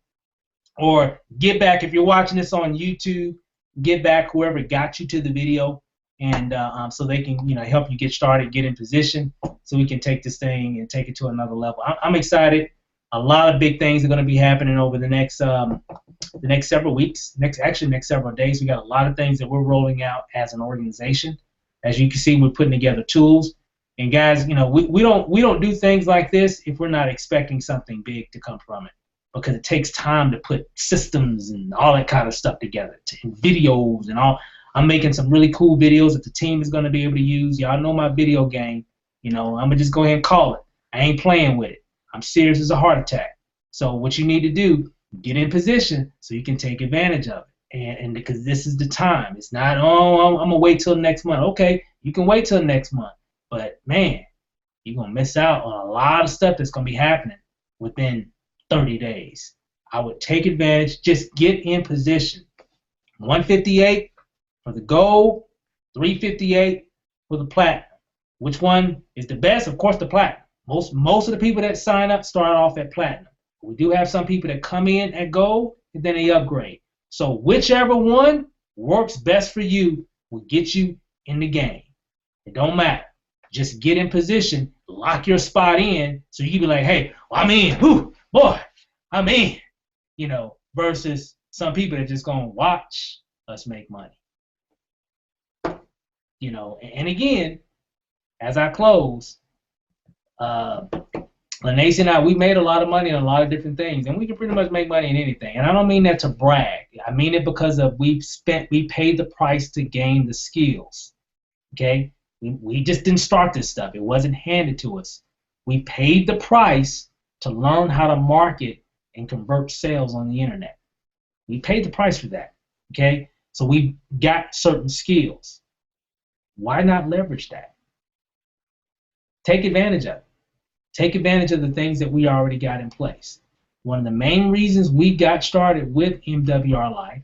Or get back, if you're watching this on YouTube, get back whoever got you to the video, and so they can help you get started, get in position, so we can take this thing and take it to another level. I'm excited. A lot of big things are going to be happening over the next several weeks, next several days. We got a lot of things that we're rolling out as an organization. As you can see, we're putting together tools. And guys, we don't do things like this if we're not expecting something big to come from it, because it takes time to put systems and all that kind of stuff together, and videos and all. I'm making some really cool videos that the team is going to be able to use. Y'all know my video game. I'm going to just go ahead and call it. I ain't playing with it. I'm serious as a heart attack. So what you need to do, get in position so you can take advantage of it. And because this is the time. It's not, I'm going to wait till next month. Okay, you can wait till next month. But, man, you're going to miss out on a lot of stuff that's going to be happening within 30 days. I would take advantage. Just get in position. 158 for the gold, 358 for the platinum. Which one is the best? Of course, the platinum. Most of the people that sign up start off at platinum. We do have some people that come in at gold and then they upgrade. So whichever one works best for you will get you in the game. It don't matter. Just get in position, lock your spot in, so you can be like, hey, well, I'm in. Whew, boy, I'm in. Versus some people that just gonna watch us make money. And again, as I close, Lanace and I, we made a lot of money in a lot of different things, and we can pretty much make money in anything. And I don't mean that to brag. I mean it because of we paid the price to gain the skills. Okay, we just didn't start this stuff. It wasn't handed to us. We paid the price to learn how to market and convert sales on the internet. We paid the price for that. Okay, so we got certain skills. Why not leverage that? Take advantage of it. Take advantage of the things that we already got in place. One of the main reasons we got started with MWR Life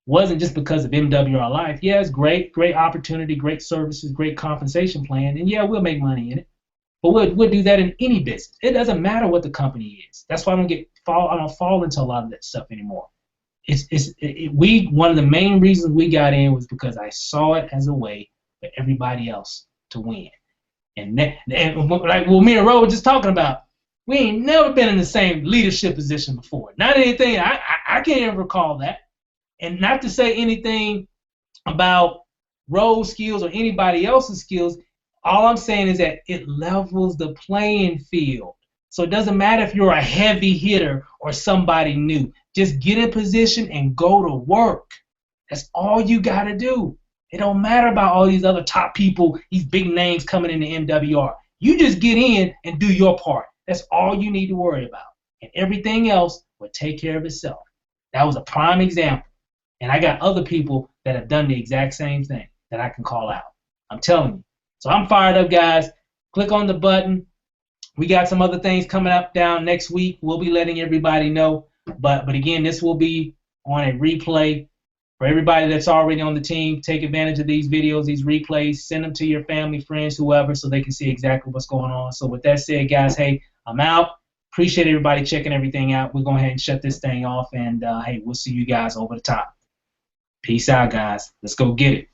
wasn't just because of MWR Life. Yeah, it's great opportunity, great services, great compensation plan, and yeah, we'll make money in it. But we'll do that in any business. It doesn't matter what the company is. That's why I don't fall into a lot of that stuff anymore. One of the main reasons we got in was because I saw it as a way for everybody else to win. And like me and Ro were just talking about, we ain't never been in the same leadership position before. Not anything, I can't even recall that. And not to say anything about Ro's skills or anybody else's skills, all I'm saying is that it levels the playing field. So it doesn't matter if you're a heavy hitter or somebody new. Just get in position and go to work. That's all you got to do. It don't matter about all these other top people, these big names coming into MWR. You just get in and do your part. That's all you need to worry about. And everything else will take care of itself. That was a prime example. And I got other people that have done the exact same thing that I can call out. I'm telling you. So I'm fired up, guys. Click on the button. We got some other things coming up down next week. We'll be letting everybody know. But again, this will be on a replay. For everybody that's already on the team, take advantage of these videos, these replays, send them to your family, friends, whoever, so they can see exactly what's going on. So with that said, guys, hey, I'm out. Appreciate everybody checking everything out. We're going to go ahead and shut this thing off, and hey, we'll see you guys over the top. Peace out, guys. Let's go get it.